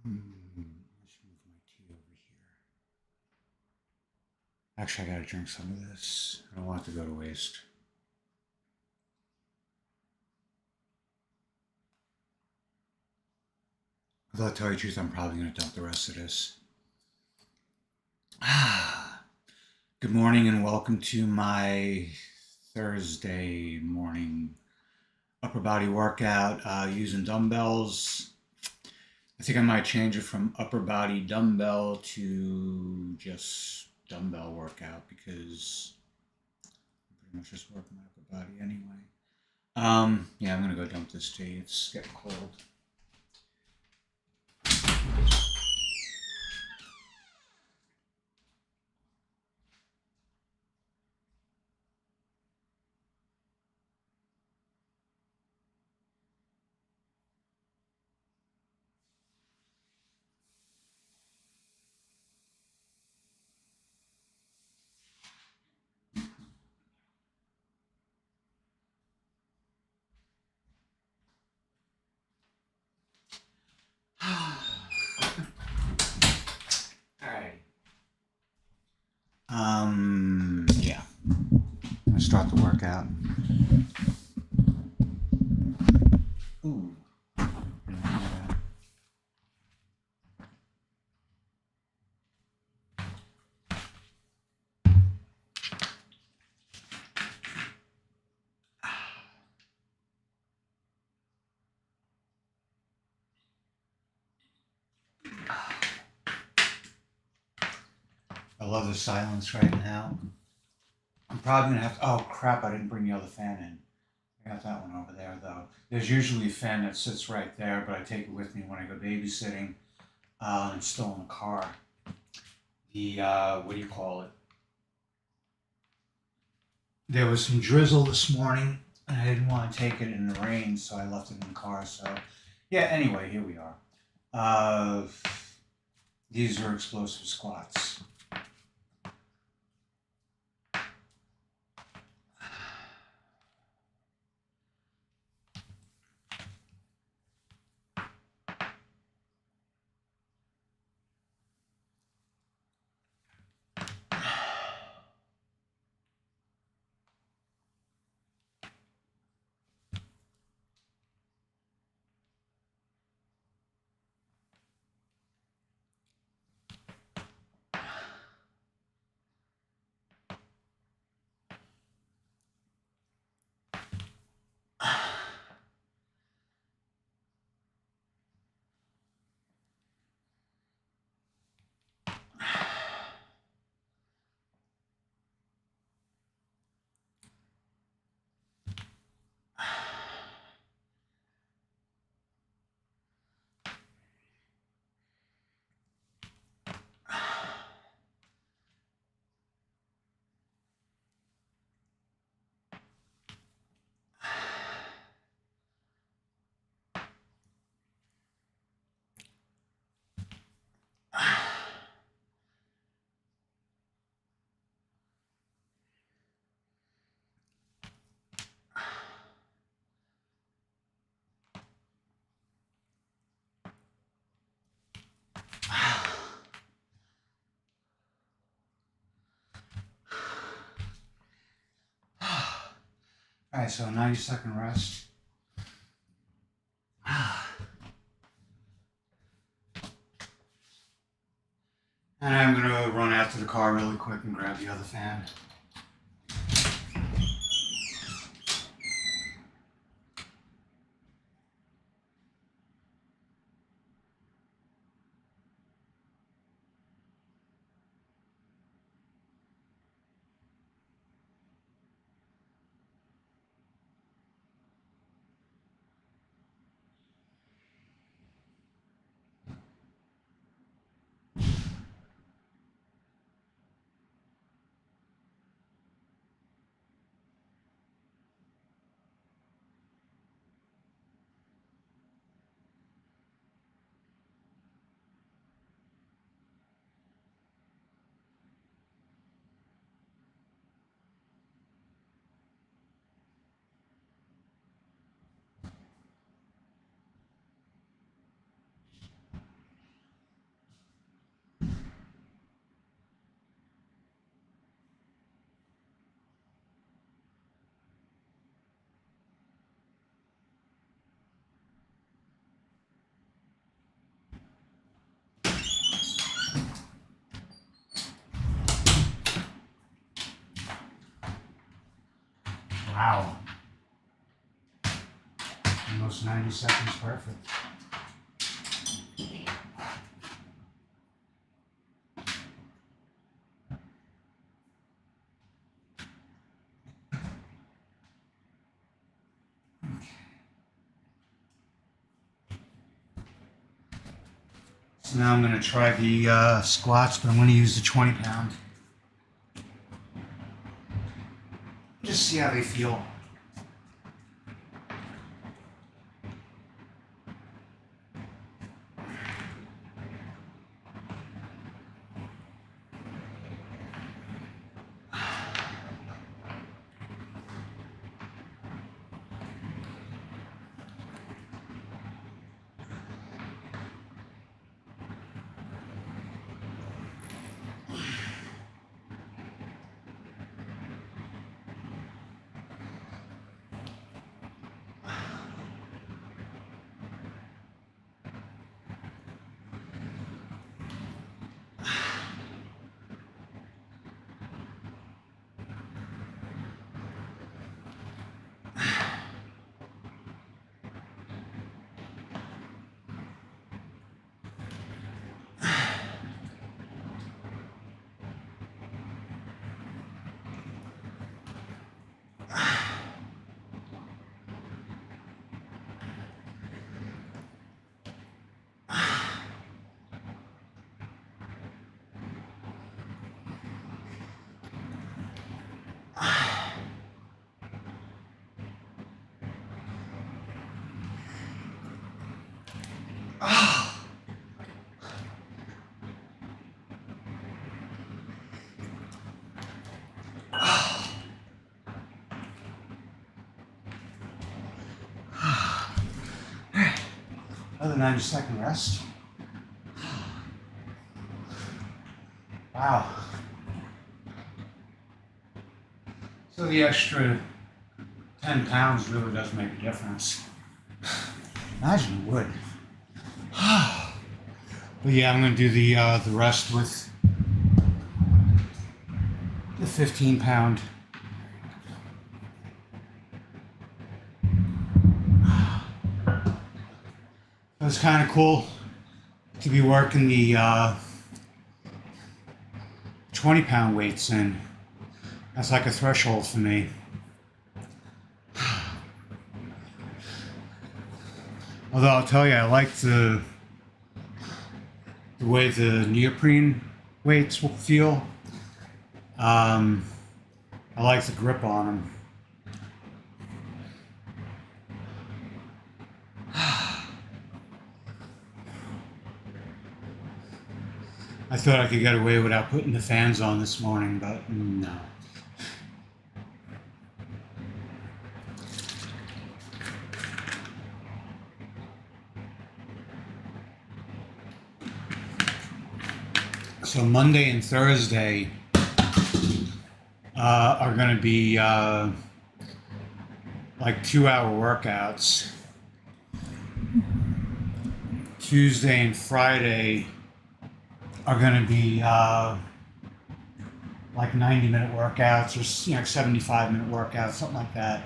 Let's move my tea over here. Actually, I gotta drink some of this. I don't want it to go to waste. Although, to tell you the truth, I'm probably gonna dump the rest of this. Good morning and welcome to my Thursday morning upper body workout using dumbbells. I think I might change it from upper body dumbbell to just dumbbell workout because I'm pretty much just working my upper body anyway. Yeah, I'm gonna go dump this tea. It's getting cold. Alright. Yeah. I'm gonna start the workout. Ooh. I love the silence right now. I'm probably gonna have to. Oh crap! I didn't bring the other fan in. I got that one over there though. There's usually a fan that sits right there, but I take it with me when I go babysitting. It's still in the car. The what do you call it? There was some drizzle this morning, and I didn't want to take it in the rain, so I left it in the car. So, yeah. Anyway, here we are. These are explosive squats. All right, so 90-second rest. And I'm gonna run out to the car really quick and grab the other fan. Wow. Almost 90 seconds, perfect. So now I'm going to try the squats, but I'm going to use the 20 pound. Just see how they feel. Another 90-second rest. Wow. So the extra 10 pounds really does make a difference. Imagine it would. But yeah, I'm going to do the rest with the 15 pound. It was kind of cool to be working the 20 pound weights in. That's like a threshold for me. Although I'll tell you, I like the way the neoprene weights will feel. I like the grip on them. I thought I could get away without putting the fans on this morning, but no. So Monday and Thursday are going to be like 2-hour workouts. Tuesday and Friday are going to be like 90-minute workouts or 75-minute workouts, something like that.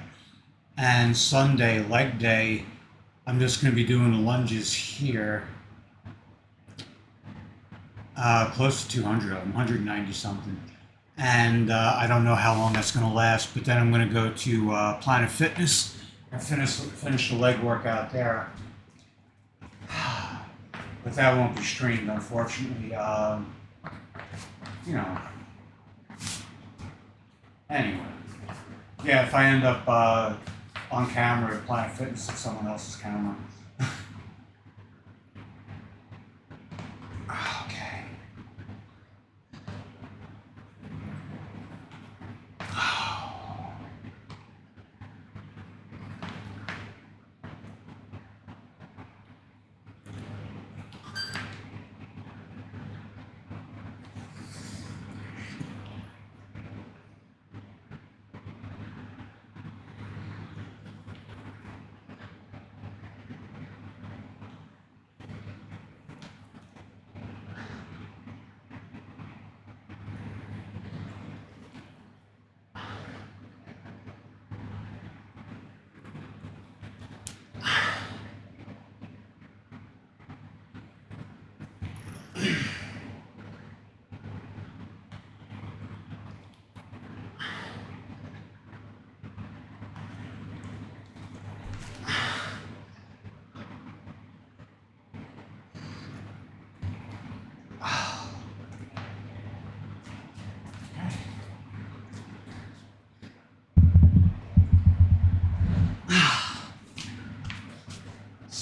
And Sunday, leg day, I'm just going to be doing the lunges here. Close to 200 of them, 190 something. And I don't know how long that's going to last, but then I'm going to go to Planet Fitness and finish the leg workout there. But that won't be streamed, unfortunately. Anyway. Yeah, if I end up on camera at Planet Fitness, it's someone else's camera. Okay.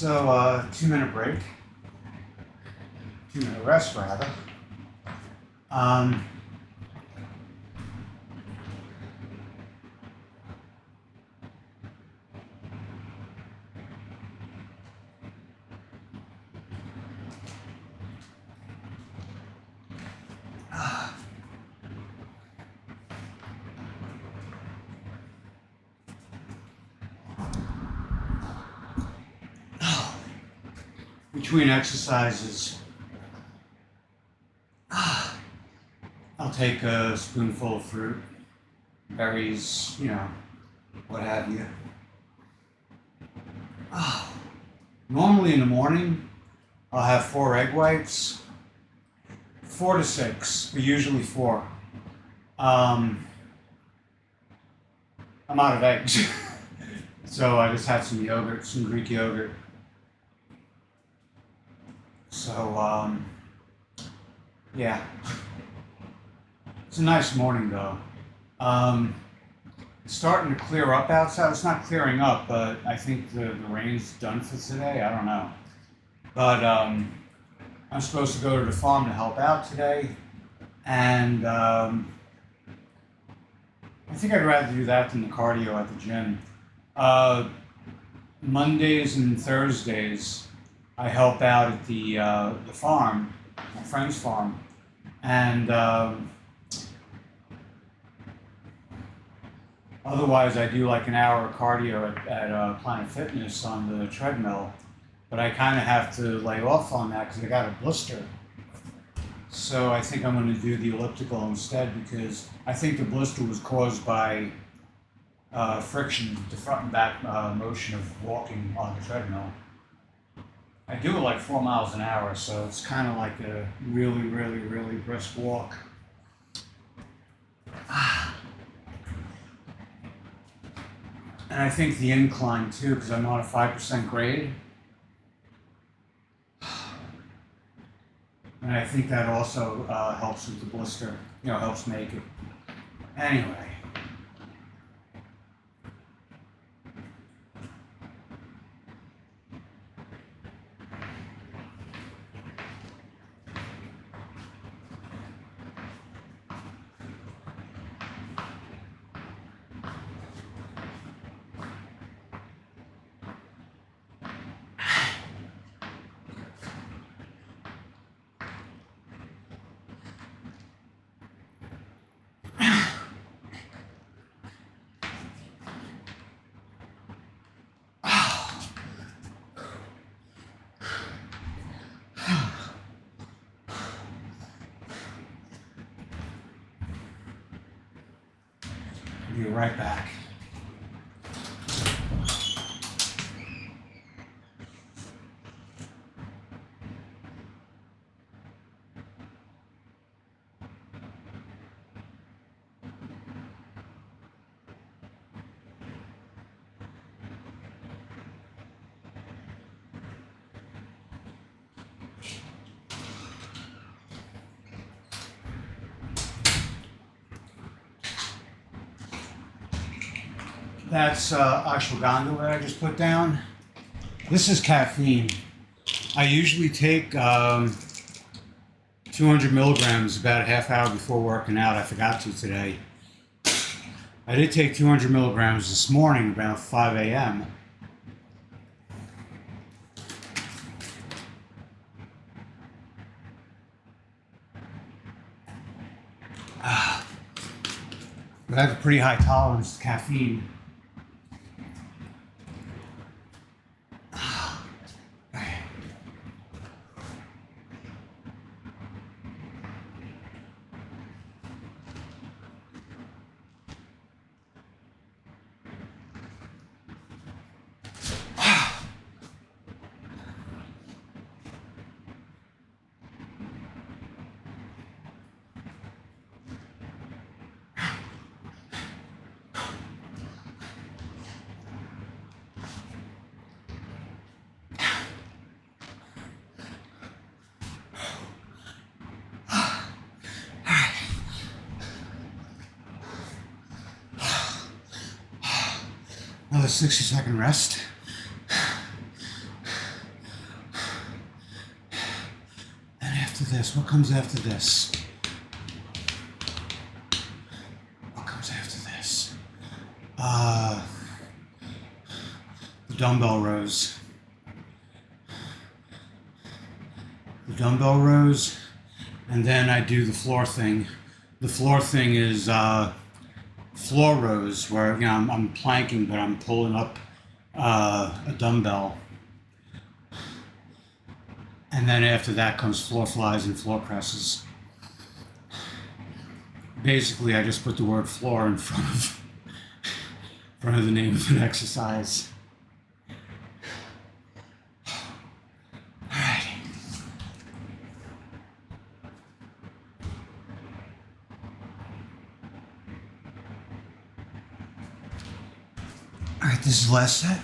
So, 2 minute break, 2 minute rest rather. Um, Between exercises, I'll take a spoonful of fruit, berries, what have you. Normally in the morning, I'll have 4 egg whites, 4 to 6, but usually 4. I'm out of eggs, so I just had some yogurt, some Greek yogurt. So, yeah. It's a nice morning though. It's starting to clear up outside. It's not clearing up, but I think the rain's done for today. I don't know. But I'm supposed to go to the farm to help out today. And I think I'd rather do that than the cardio at the gym. Mondays and Thursdays, I help out at the farm, my friend's farm, and otherwise I do like an hour of cardio at Planet Fitness on the treadmill, but I kind of have to lay off on that because I got a blister. So I think I'm going to do the elliptical instead because I think the blister was caused by friction, the front and back motion of walking on the treadmill. I do it like 4 miles an hour, so it's kind of like a really, really, really brisk walk. And I think the incline too, because I'm on a 5% grade. And I think that also helps with the blister, helps make it. Anyway. Be right back. That's ashwagandha that I just put down. This is caffeine. I usually take 200 milligrams about a half hour before working out. I forgot to today. I did take 200 milligrams this morning about 5 a.m. But I have a pretty high tolerance to caffeine. Another 60-second rest. this? What comes after this? What comes after this? The dumbbell rows. The dumbbell rows, and then I do the floor thing. The floor thing is floor rows, where I'm planking, but I'm pulling up a dumbbell. And then after that comes floor flies and floor presses. Basically, I just put the word floor in front of the name of an exercise. Alright. Alright, this is the last set.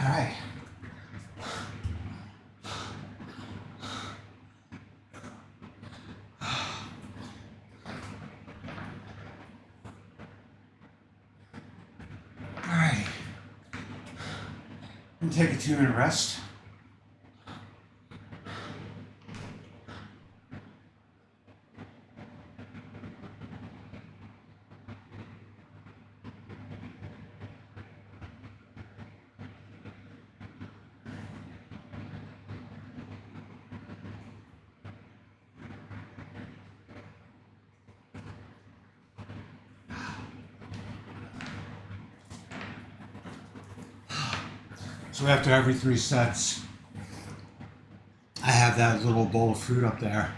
Alright. Alright. And take a 2-minute rest. So after every 3 sets, I have that little bowl of fruit up there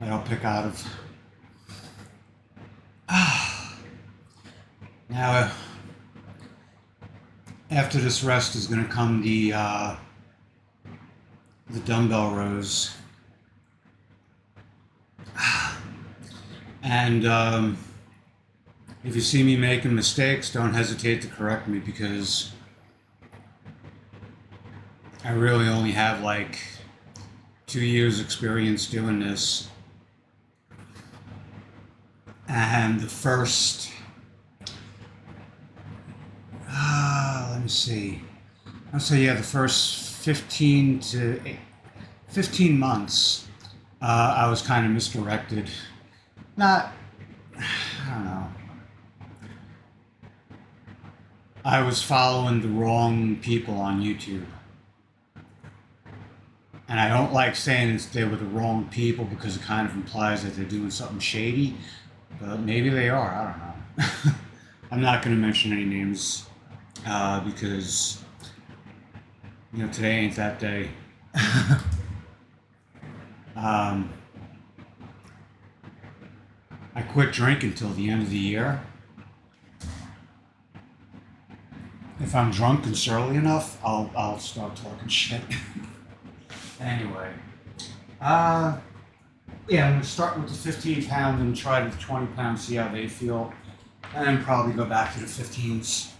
that I'll pick out of. Now, after this rest is going to come the dumbbell rows. And if you see me making mistakes, don't hesitate to correct me, because I really only have like 2 years experience doing this. And the first, let me see, I'll say, yeah, the first 15 months, I was kind of misdirected. I don't know. I was following the wrong people on YouTube. And I don't like saying they were the wrong people, because it kind of implies that they're doing something shady. But maybe they are, I don't know. I'm not going to mention any names, because, today ain't that day. I quit drinking till the end of the year. If I'm drunk and surly enough, I'll start talking shit. Anyway, yeah, I'm going to start with the 15 pound and try the 20 pound, see how they feel, and then probably go back to the 15s.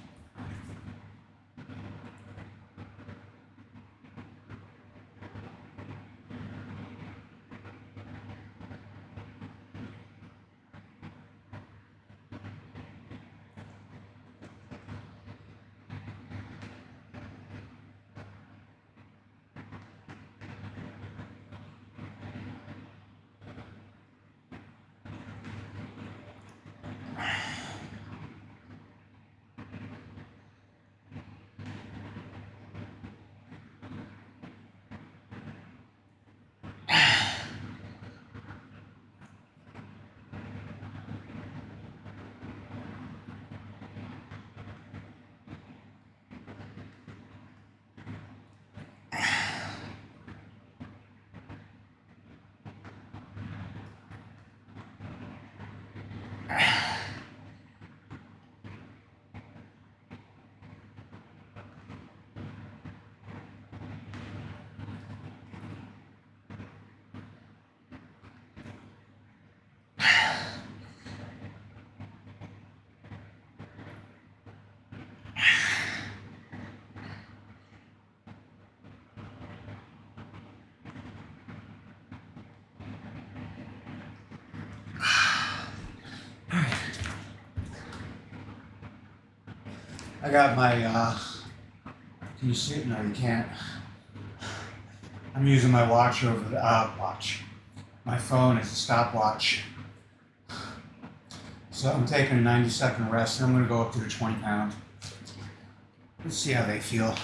I got my, can you see it? No, you can't. I'm using my watch over the, my phone as a stopwatch. So I'm taking a 90-second rest, and I'm gonna go up to the 20 pound. Let's see how they feel.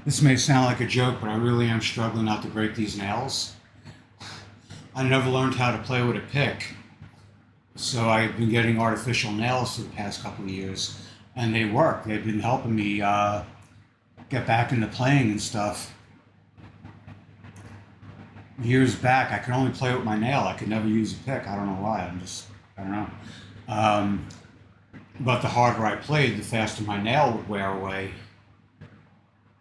This may sound like a joke, but I really am struggling not to break these nails. I never learned how to play with a pick, so I've been getting artificial nails for the past couple of years, and they work. They've been helping me get back into playing and stuff. Years back, I could only play with my nail. I could never use a pick. I don't know why. I don't know. But the harder I played, the faster my nail would wear away.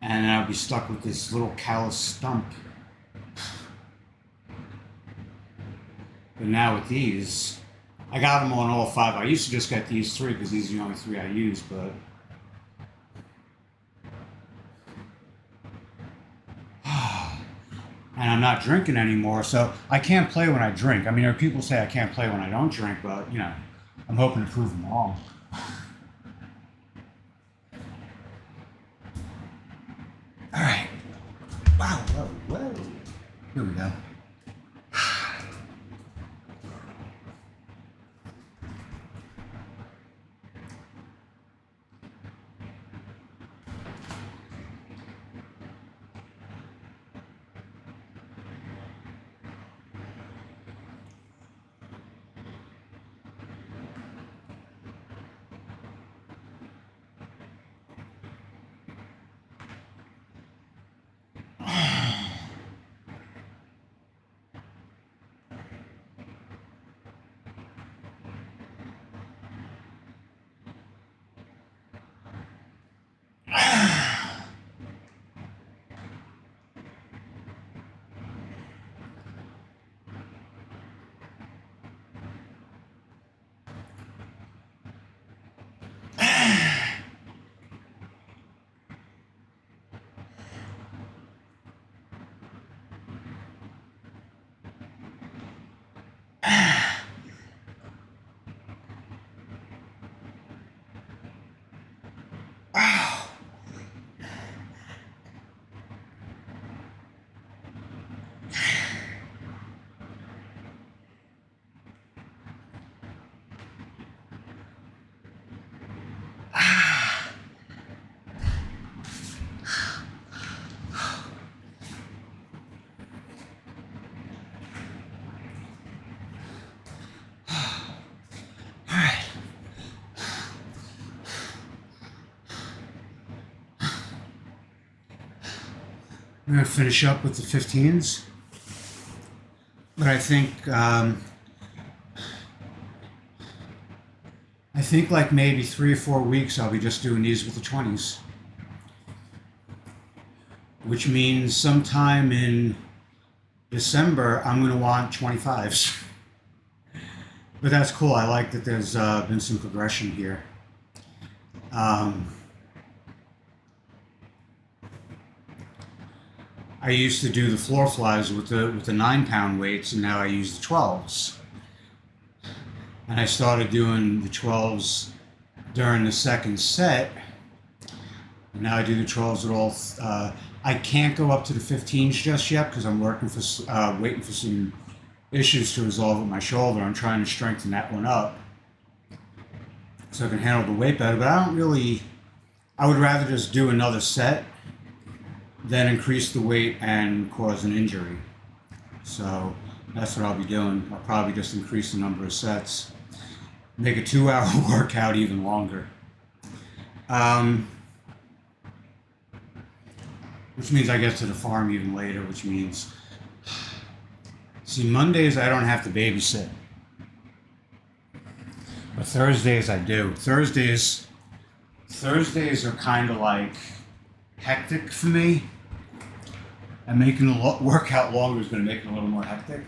And I'd be stuck with this little callous stump. But now with these, I got them on all 5. I used to just get these 3 because these are the only 3 I use, but and I'm not drinking anymore, so I can't play when I drink. I mean, there are people say I can't play when I don't drink, but you know, I'm hoping to prove them wrong. All right. Wow, whoa. Here we go. I'm going to finish up with the 15s, but I think like maybe 3 or 4 weeks I'll be just doing these with the 20s, which means sometime in December I'm going to want 25s. But that's cool. I like that there's been some progression here. I used to do the floor flies with the 9-pound weights, and now I use the 12s. And I started doing the 12s during the second set. And now I do the 12s at all. I can't go up to the 15s just yet because I'm waiting for some issues to resolve with my shoulder. I'm trying to strengthen that one up so I can handle the weight better. But I would rather just do another set than increase the weight and cause an injury. So that's what I'll be doing. I'll probably just increase the number of sets, make a 2-hour workout even longer. Which means I get to the farm even later, which means, see, Mondays I don't have to babysit. But Thursdays I do. Thursdays are kind of like hectic for me, and making the workout longer is going to make it a little more hectic,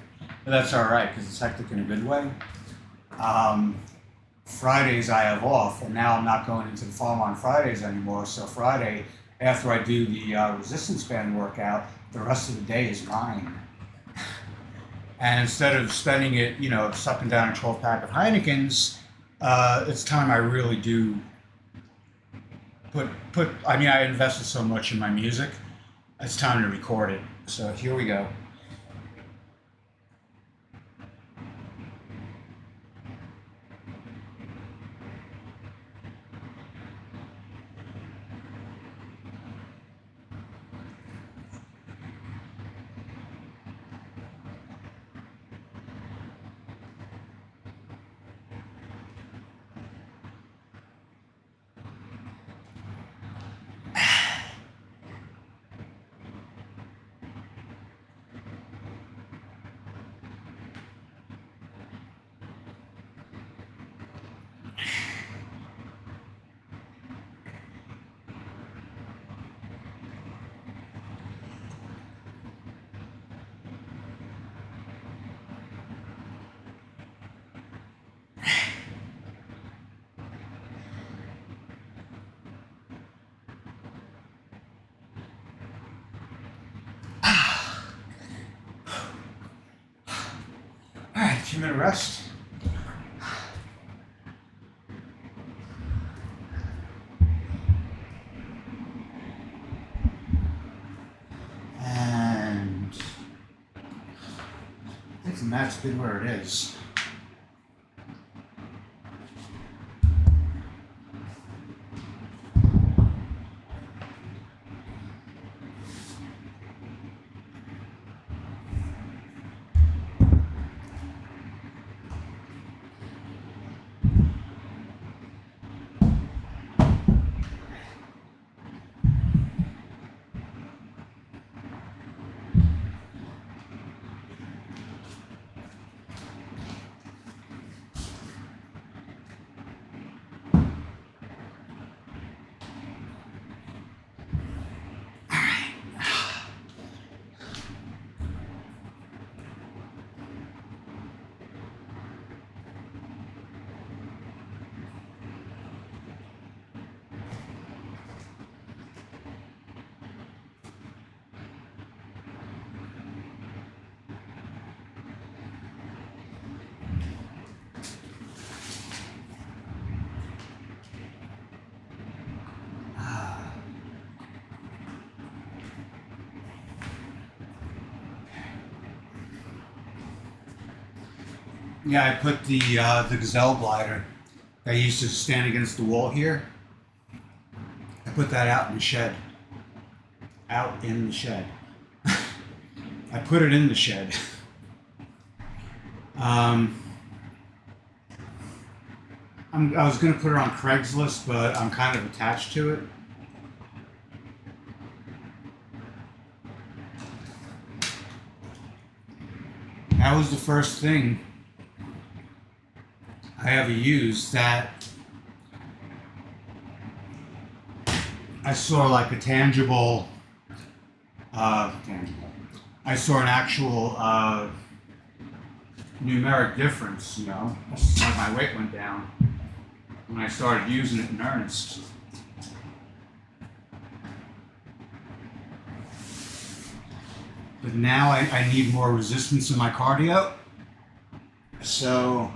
but that's all right because it's hectic in a good way. Fridays I have off, and now I'm not going into the farm on Fridays anymore. So Friday, after I do the resistance band workout, the rest of the day is mine. And instead of spending it, sucking down a 12 pack of Heinekens, it's time I really do I invested so much in my music. It's time to record it. So here we go. All right, 2-minute rest. And I think the mat's good where it is. Yeah, I put the gazelle glider that used to stand against the wall here. I put that out in the shed. Out in the shed. I put it in the shed. I was going to put it on Craigslist, but I'm kind of attached to it. That was the first thing I ever used that I saw like a tangible, I saw an actual numeric difference, like my weight went down when I started using it in earnest. But now I need more resistance in my cardio, so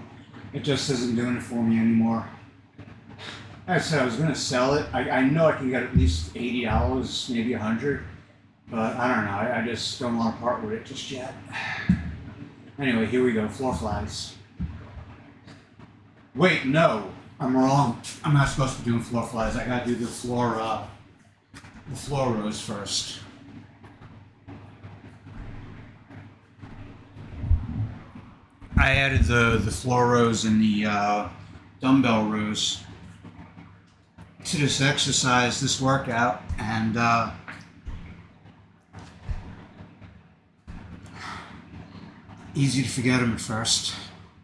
it just isn't doing it for me anymore. Like I said, I was going to sell it. I know I can get at least $80, maybe $100, but I don't know. I just don't want to part with it just yet. Anyway, here we go. Floor flies. Wait, no, I'm wrong. I'm not supposed to be doing floor flies. I got to do the floor rows first. I added the floor rows and the dumbbell rows to this exercise, this workout, and easy to forget them at first.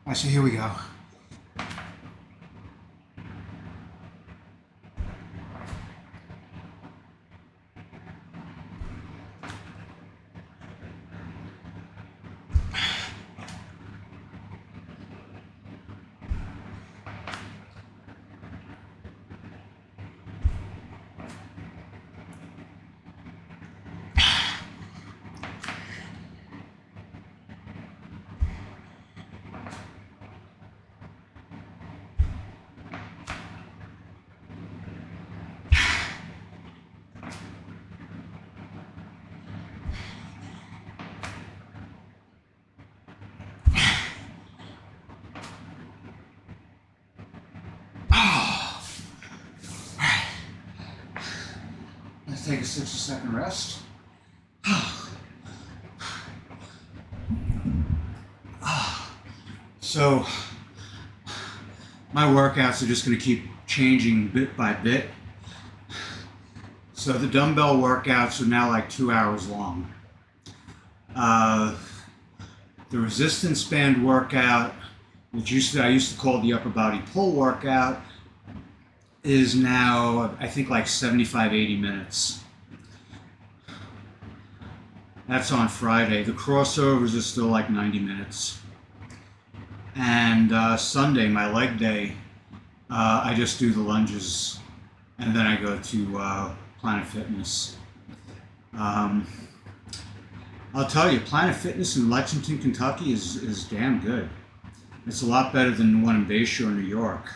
Alright, so here we go. take a 60-second rest. So my workouts are just going to keep changing bit by bit. So the dumbbell workouts are now like 2 hours long. The resistance band workout, which I used to call the upper body pull workout, is now I think like 75-80 minutes. That's on Friday. The crossovers are still like 90 minutes. And Sunday, my leg day, I just do the lunges, and then I go to Planet Fitness. I'll tell you, Planet Fitness in Lexington, Kentucky is damn good. It's a lot better than the one in Bayshore, New York.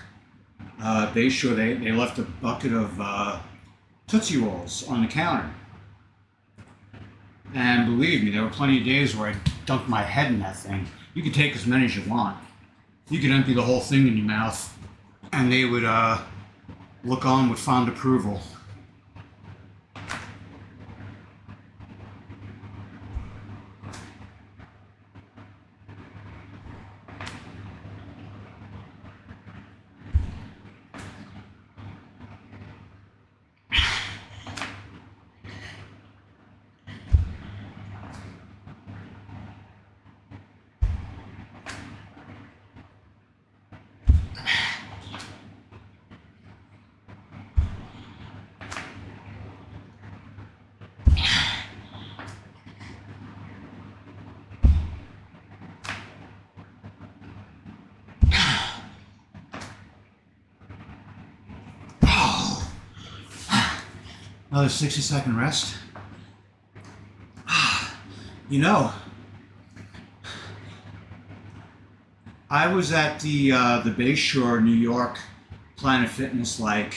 Bayshore, they left a bucket of Tootsie Rolls on the counter. And believe me, there were plenty of days where I dunked my head in that thing. You could take as many as you want. You could empty the whole thing in your mouth, and they would look on with fond approval. Another 60-second rest. You know, I was at the Bayshore, New York Planet Fitness like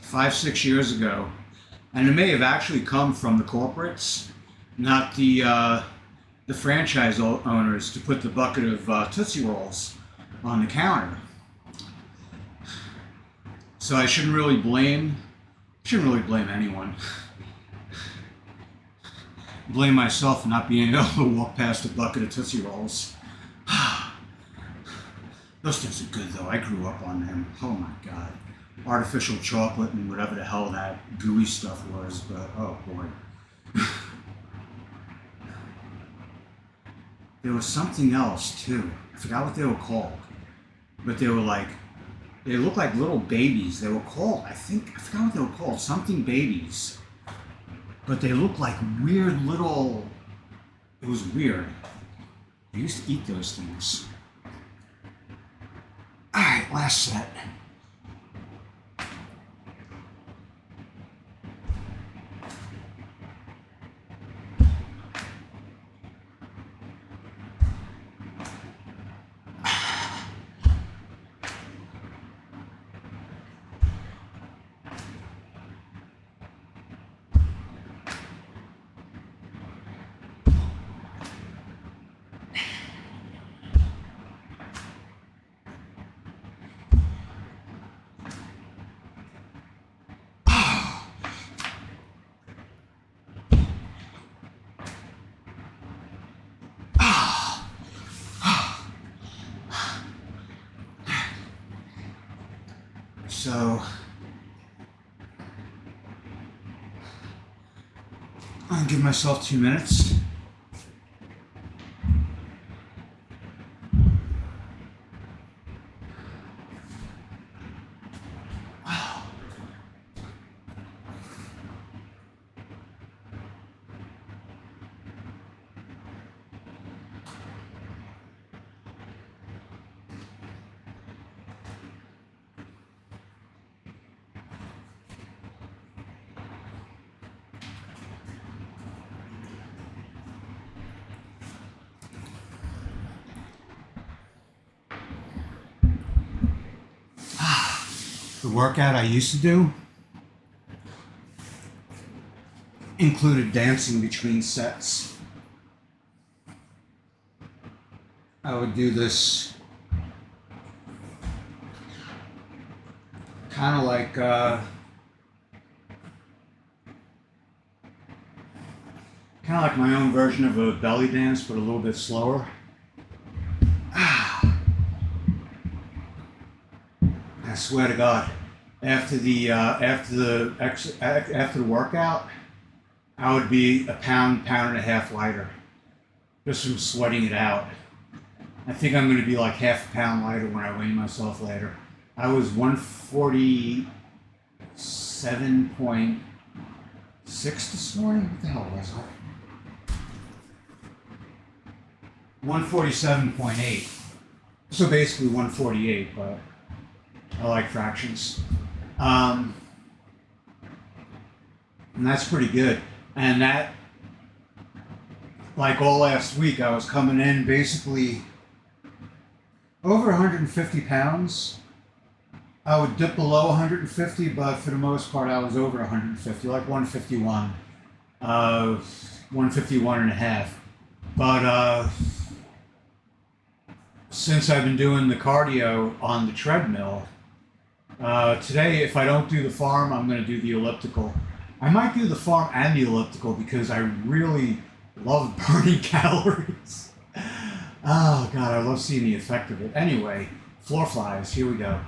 5-6 years ago, and it may have actually come from the corporates, not the franchise owners, to put the bucket of Tootsie Rolls on the counter. So I shouldn't really blame anyone. Blame myself for not being able to walk past a bucket of Tootsie Rolls. Those things are good though. I grew up on them. Oh my God. Artificial chocolate and whatever the hell that gooey stuff was, but oh boy. There was something else too. I forgot what they were called. But they looked like little babies. They were called, I forgot what they were called, something babies. But they looked like weird little, it was weird. I used to eat those things. All right, last set. So I'll give myself 2 minutes. The workout I used to do included dancing between sets. I would do this kind of like Kind of like my own version of a belly dance, but a little bit slower. I swear to God, after the workout, I would be a pound and a half lighter just from sweating it out. I think I'm going to be like half a pound lighter when I weigh myself later. I was 147.6 this morning. What the hell was I? 147.8. So basically 148, but I like fractions. And that's pretty good. And that, like all last week, I was coming in basically over 150 pounds. I would dip below 150, but for the most part, I was over 150, like 151, 151 and a half. But since I've been doing the cardio on the treadmill, today, if I don't do the farm, I'm going to do the elliptical. I might do the farm and the elliptical because I really love burning calories. Oh, God, I love seeing the effect of it. Anyway, floor flies, here we go.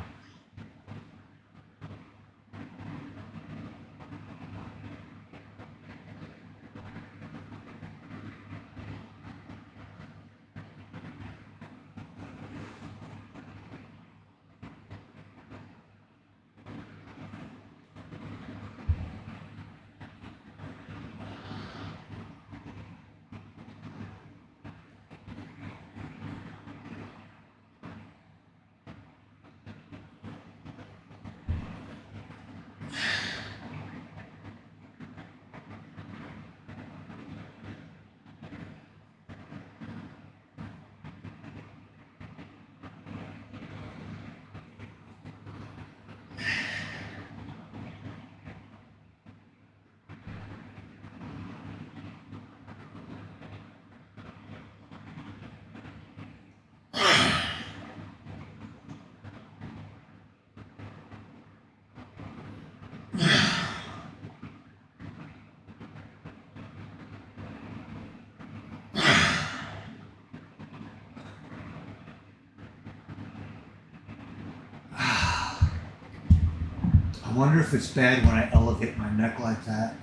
I wonder if it's bad when I elevate my neck like that.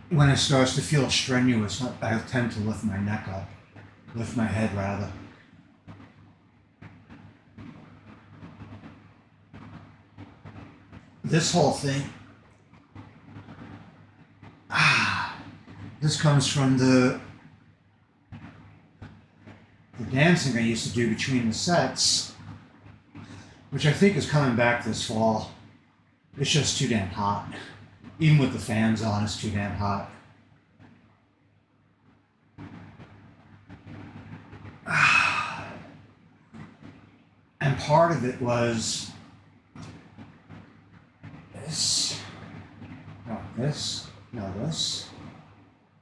When it starts to feel strenuous, I tend to lift my neck up. Lift my head, rather. This whole thing, this comes from the dancing I used to do between the sets, which I think is coming back this fall. It's just too damn hot. Even with the fans on, it's too damn hot. And part of it was this. No, this. No, this.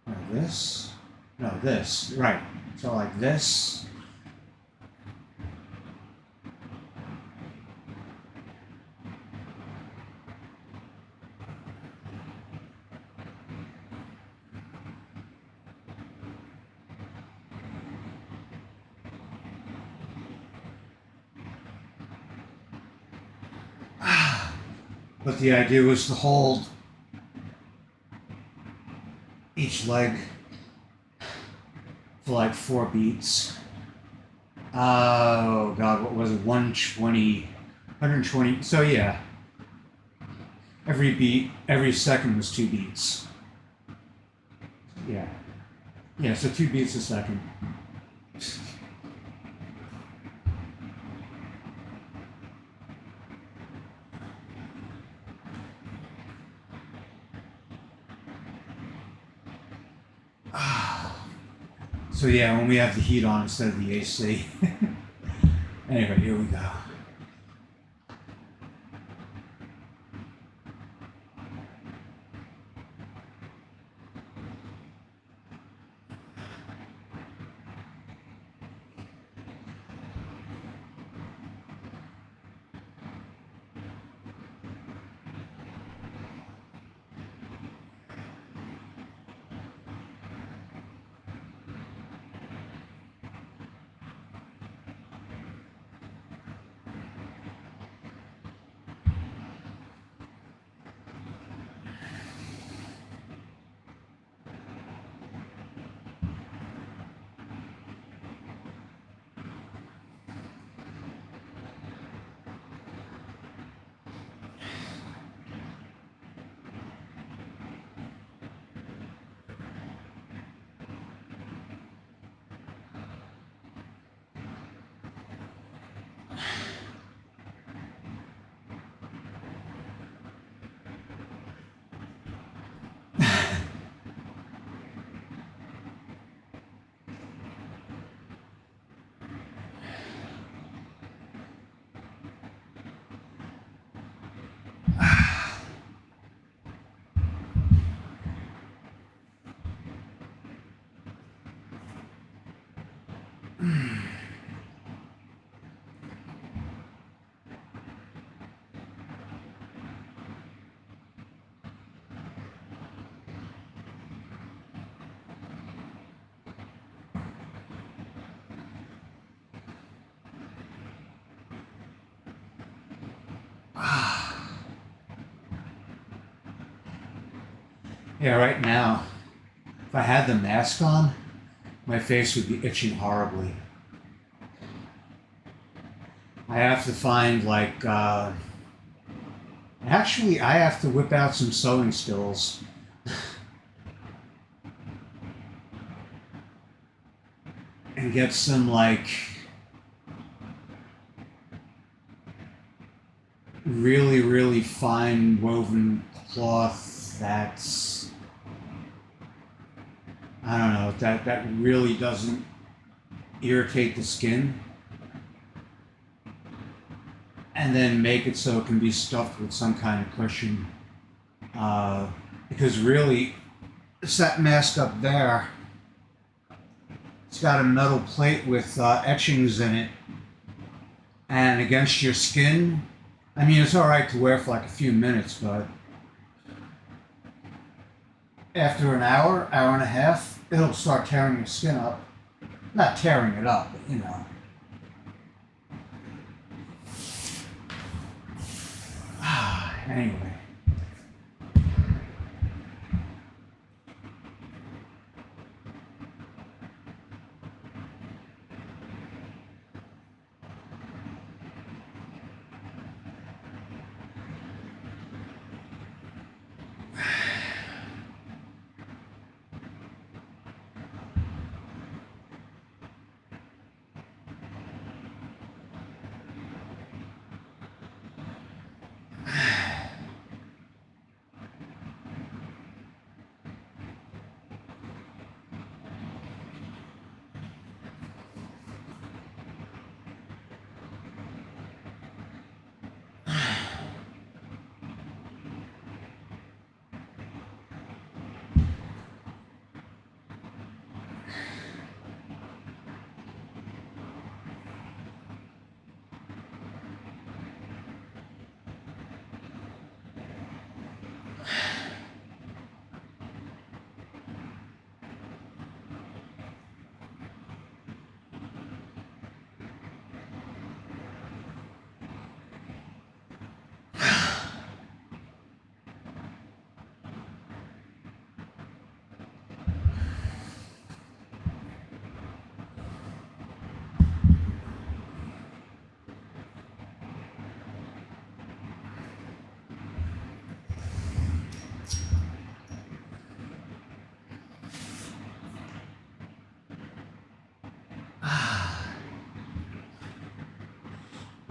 No, this. No, this. Right. So like this. But the idea was to hold each leg for like 4 beats. Oh God, what was it? 120. So yeah, every beat, every second was 2 beats. Yeah, so 2 beats a second. So yeah, when we have the heat on instead of the AC. Anyway, here we go. Yeah, right now, if I had the mask on, my face would be itching horribly. I have to find actually, I have to whip out some sewing skills and get some really, really fine woven cloth that's, I don't know, that really doesn't irritate the skin, and then make it so it can be stuffed with some kind of cushion. Because really, it's that mask up there. It's got a metal plate with etchings in it, and against your skin. I mean, it's all right to wear for like a few minutes, but after an hour, hour and a half, it'll start tearing your skin up. Not tearing it up, but you know. Anyway.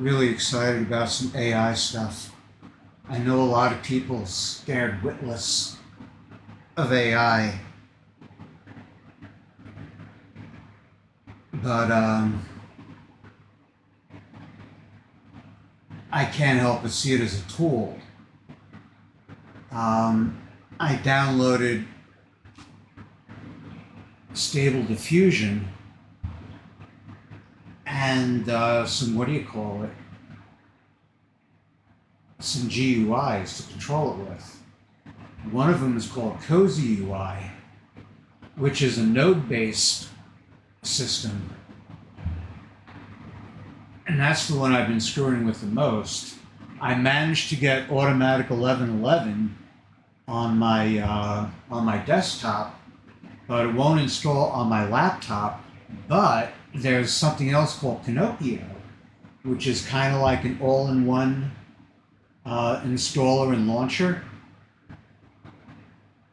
Really excited about some AI stuff. I know a lot of people scared witless of AI, but I can't help but see it as a tool. I downloaded Stable Diffusion and some, what do you call it? Some GUIs to control it with. One of them is called Cozy UI, which is a node-based system. And that's the one I've been screwing with the most. I managed to get automatic 1111 on my desktop, but it won't install on my laptop. But there's something else called Pinocchio, which is kind of like an all-in-one installer and launcher.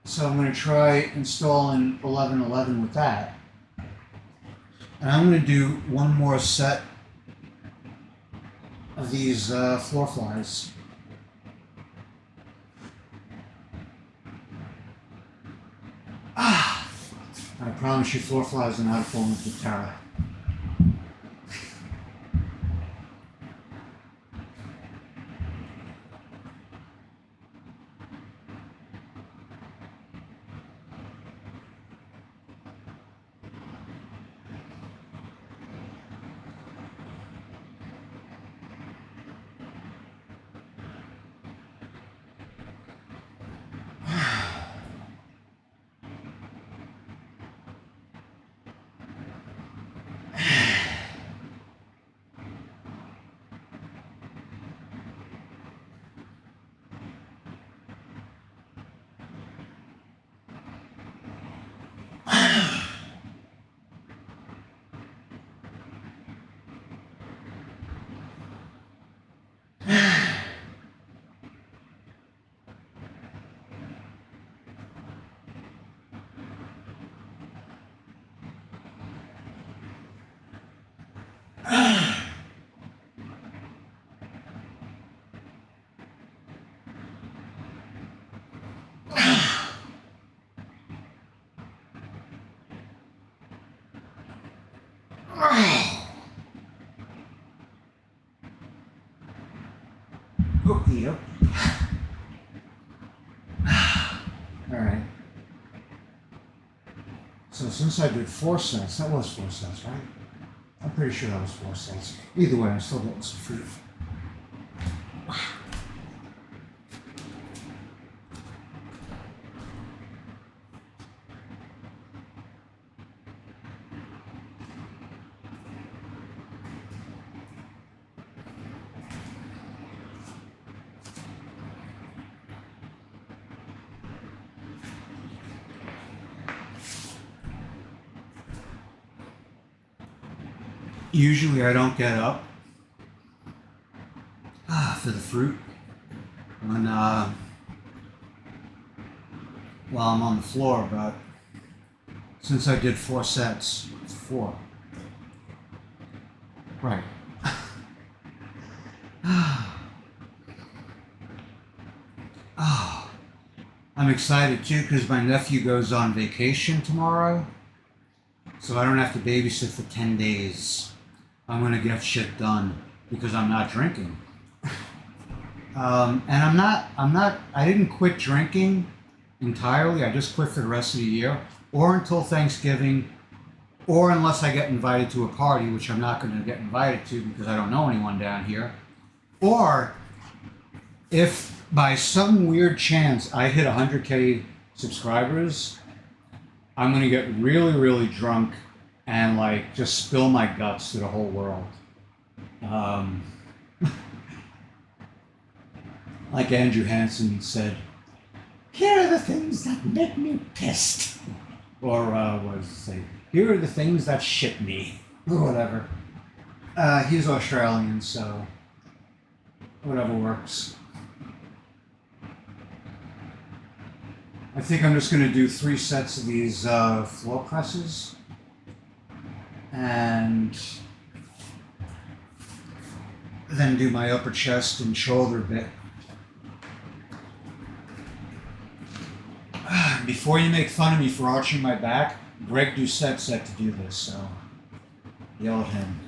So I'm going to try installing 1111 with that. And I'm going to do one more set of these floor flies. I promise you, floor flies are not a form of terror. Okie doke. All right. So since I did 4 sets, that was 4 sets, right? I'm pretty sure that was 4 sets. Either way, I'm still getting some food. Usually I don't get up for the fruit when while I'm on the floor, but since I did 4 sets, it's 4. Right. Oh, I'm excited too because my nephew goes on vacation tomorrow, so I don't have to babysit for 10 days. I'm gonna get shit done because I'm not drinking. And I didn't quit drinking entirely. I just quit for the rest of the year or until Thanksgiving or unless I get invited to a party, which I'm not going to get invited to because I don't know anyone down here. Or if by some weird chance I hit 100K subscribers, I'm going to get really, really drunk and like just spill my guts to the whole world. Like Andrew Hansen said, here are the things that make me pissed. Or what does it say? Here are the things that shit me. Or whatever. He's Australian, so whatever works. I think I'm just going to do 3 sets of these floor presses. And then do my upper chest and shoulder bit. Before you make fun of me for arching my back, Greg Doucette said to do this, so yell at him.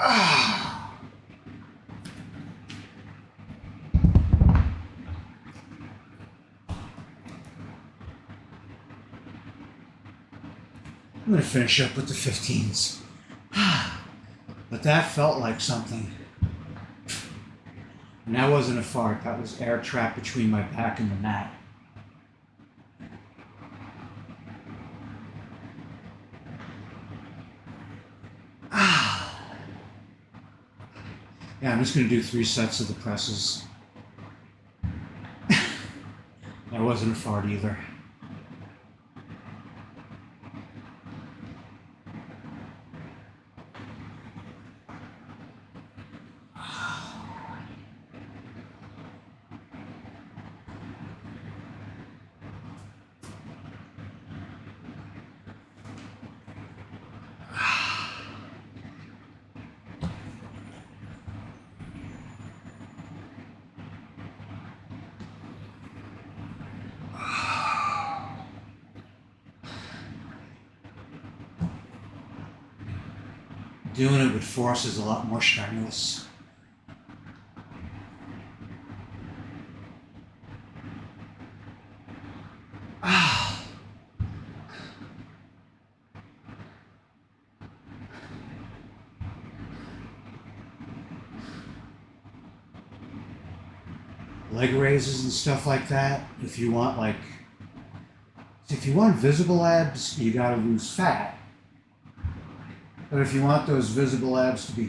Ah. I'm going to finish up with the 15s. But that felt like something. And that wasn't a fart. That was air trapped between my back and the mat. Yeah, I'm just going to do 3 sets of the presses. That wasn't a fart either. Doing it with force is a lot more strenuous. Leg raises and stuff like that. If you want visible abs, you gotta lose fat. But if you want those visible abs to be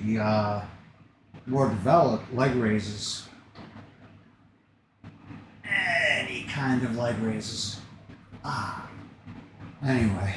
more developed, leg raises, any kind of leg raises. Anyway.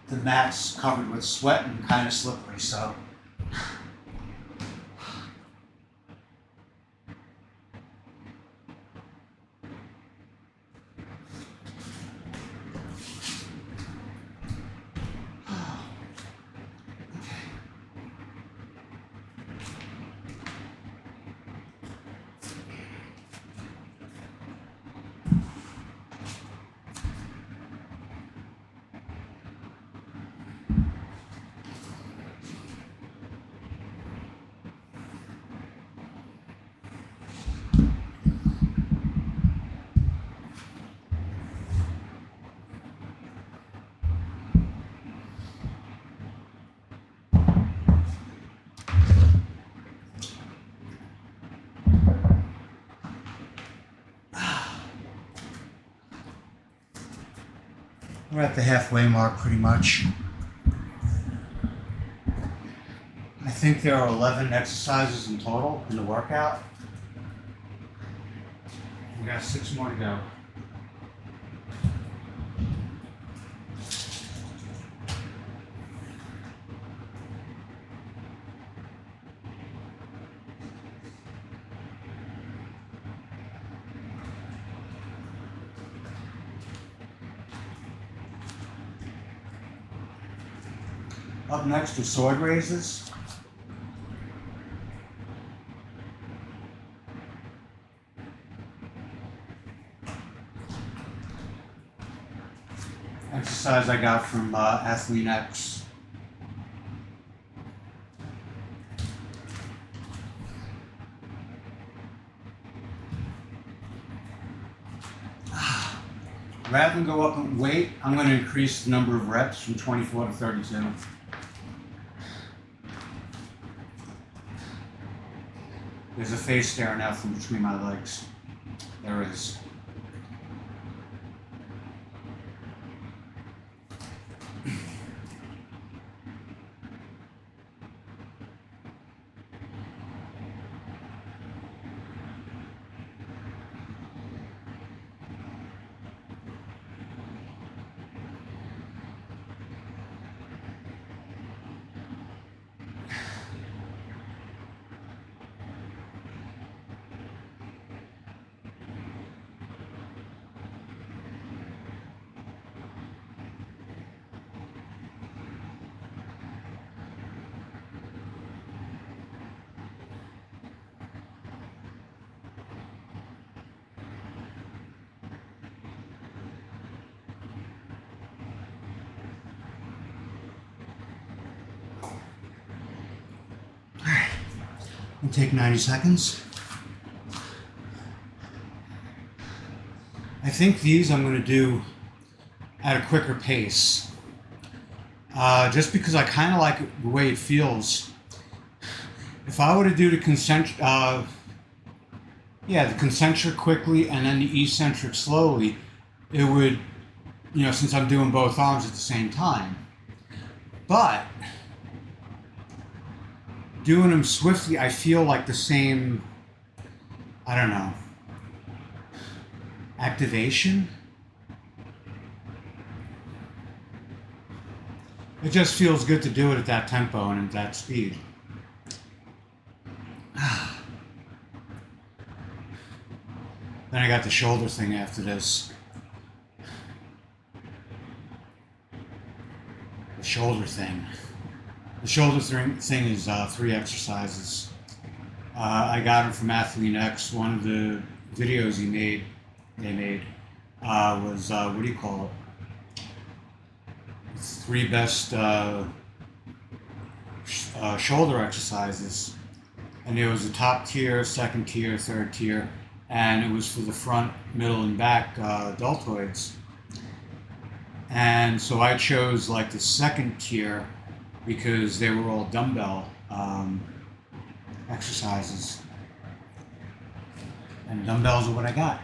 The mat's covered with sweat and kind of slippery, so. We're at the halfway mark pretty much. I think there are 11 exercises in total in the workout. We got 6 more to go. Up next are sword raises. Exercise I got from Athlete X. Rather than go up in weight, I'm going to increase the number of reps from 24 to 32. There's a face staring out from between my legs. There is. And take 90 seconds. I think these I'm going to do at a quicker pace. Just because I kind of like the way it feels. If I were to do the concentric quickly and then the eccentric slowly, it would, since I'm doing both arms at the same time. But doing them swiftly, I feel like the same, I don't know, activation. It just feels good to do it at that tempo and at that speed. Then I got the shoulder thing after this. The shoulder thing. The shoulder thing is 3 exercises. I got them from Athlete X. One of the videos they made, was, what do you call it? 3 best shoulder exercises. And there was a top tier, second tier, third tier, and it was for the front, middle, and back deltoids. And so I chose like the second tier because they were all dumbbell exercises. And dumbbells are what I got.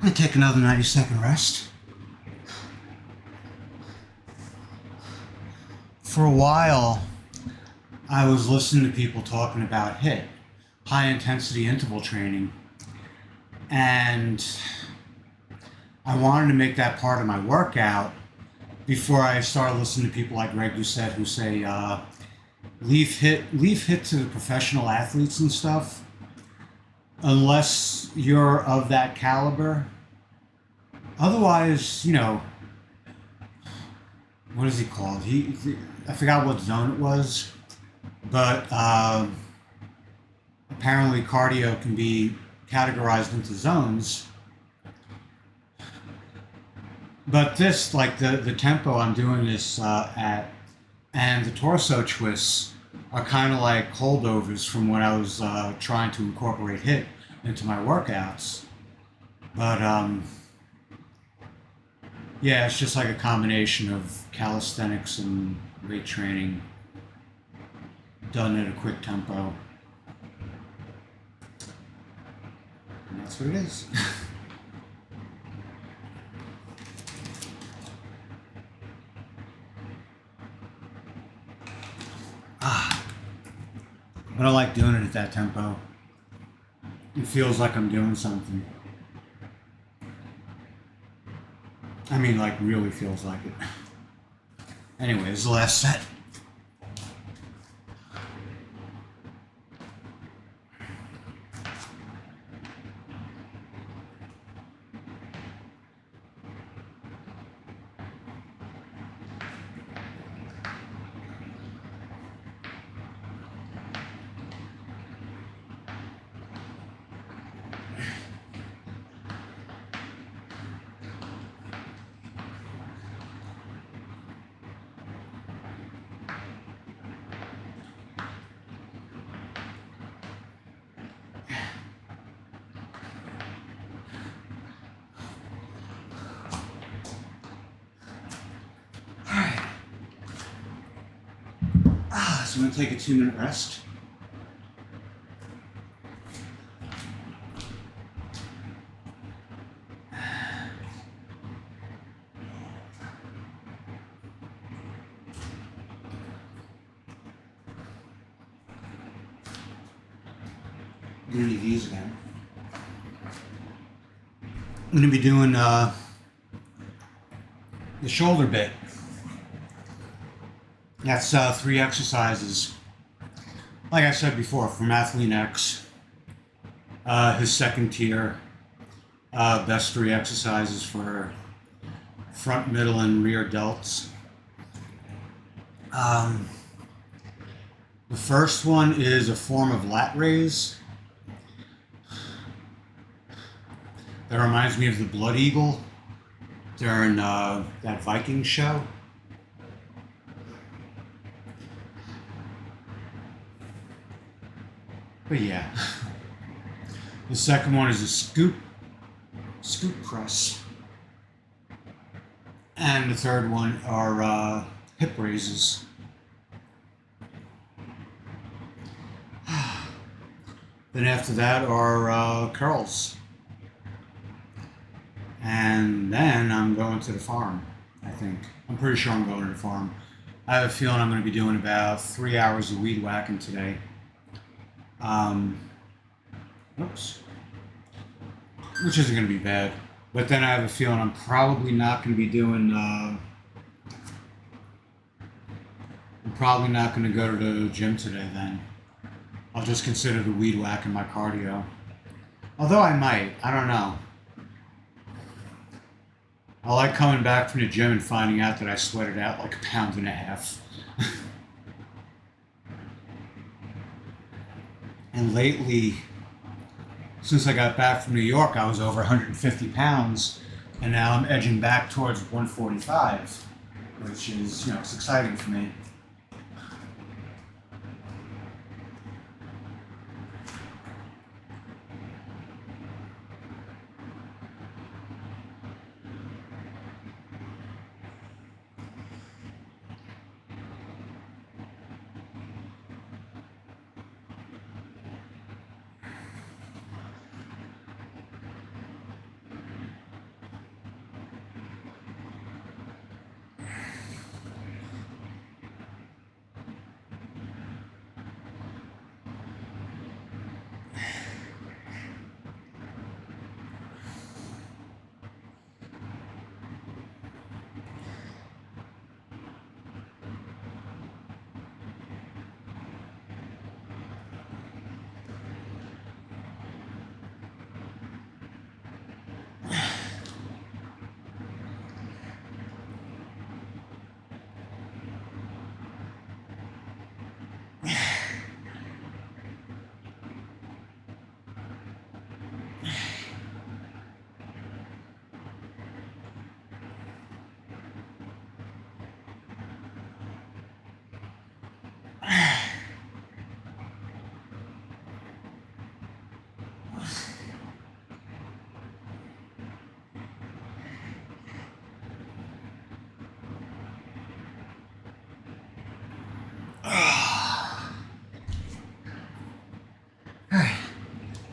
I'm going to take another 90-second rest. For a while, I was listening to people talking about HIIT, high intensity interval training, and I wanted to make that part of my workout before I started listening to people like Greg Doucette who say, leave HIIT to the professional athletes and stuff. Unless you're of that caliber. Otherwise, what is he called? I forgot what zone it was, but apparently cardio can be categorized into zones. But this, like the tempo I'm doing this at, and the torso twists are kind of like holdovers from when I was trying to incorporate HIIT into my workouts. But yeah, it's just like a combination of calisthenics and weight training done at a quick tempo. And that's what it is. But I like doing it at that tempo. It feels like I'm doing something. I mean, like, really feels like it. Anyways, the last set. So I'm going to take a 2-minute rest. I'm going to need these again. I'm going to be doing the shoulder bit. That's 3 exercises. Like I said before, from Athlete X, his second tier, best 3 exercises for front, middle, and rear delts. The first one is a form of lat raise. That reminds me of the Blood Eagle during that Viking show. But yeah. The second one is a scoop press. And the third one are hip raises. Then after that are curls. And then I'm going to the farm, I think. I'm pretty sure I'm going to the farm. I have a feeling I'm going to be doing about 3 hours of weed whacking today. Oops. Which isn't going to be bad. But then I have a feeling I'm probably not going to be doing, I'm probably not going to go to the gym today then. I'll just consider the weed whacking my cardio. Although I might, I don't know. I like coming back from the gym and finding out that I sweated out like 1.5 pounds. And lately, since I got back from New York, I was over 150 pounds, and now I'm edging back towards 145, which is, it's exciting for me.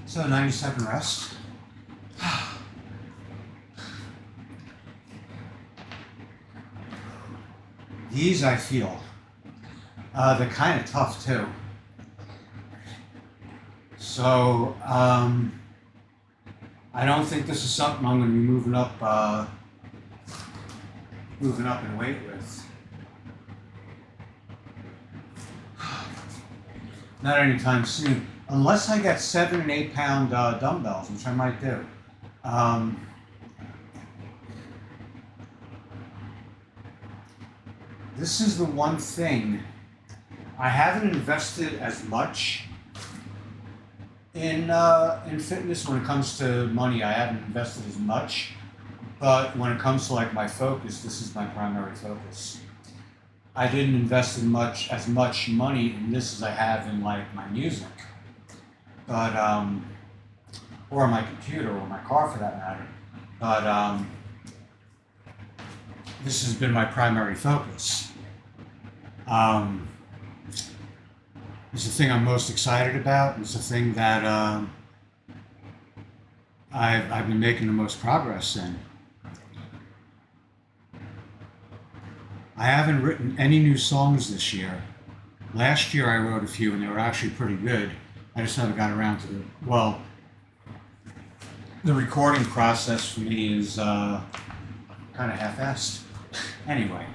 So 90-second rest. These I feel. They're kind of tough too. So I don't think this is something I'm going to be moving up in weight with. Not anytime soon, unless I get 7 and 8 pound dumbbells, which I might do. This is the one thing I haven't invested as much in fitness. When it comes to money, I haven't invested as much, but when it comes to like my focus, this is my primary focus. I didn't invest as much money in this as I have in like my music, but or my computer or my car for that matter. But this has been my primary focus. It's the thing I'm most excited about. It's the thing that I've been making the most progress in. I haven't written any new songs this year. Last year I wrote a few and they were actually pretty good. I just haven't got around to the recording process for me is kind of half-assed. Anyway.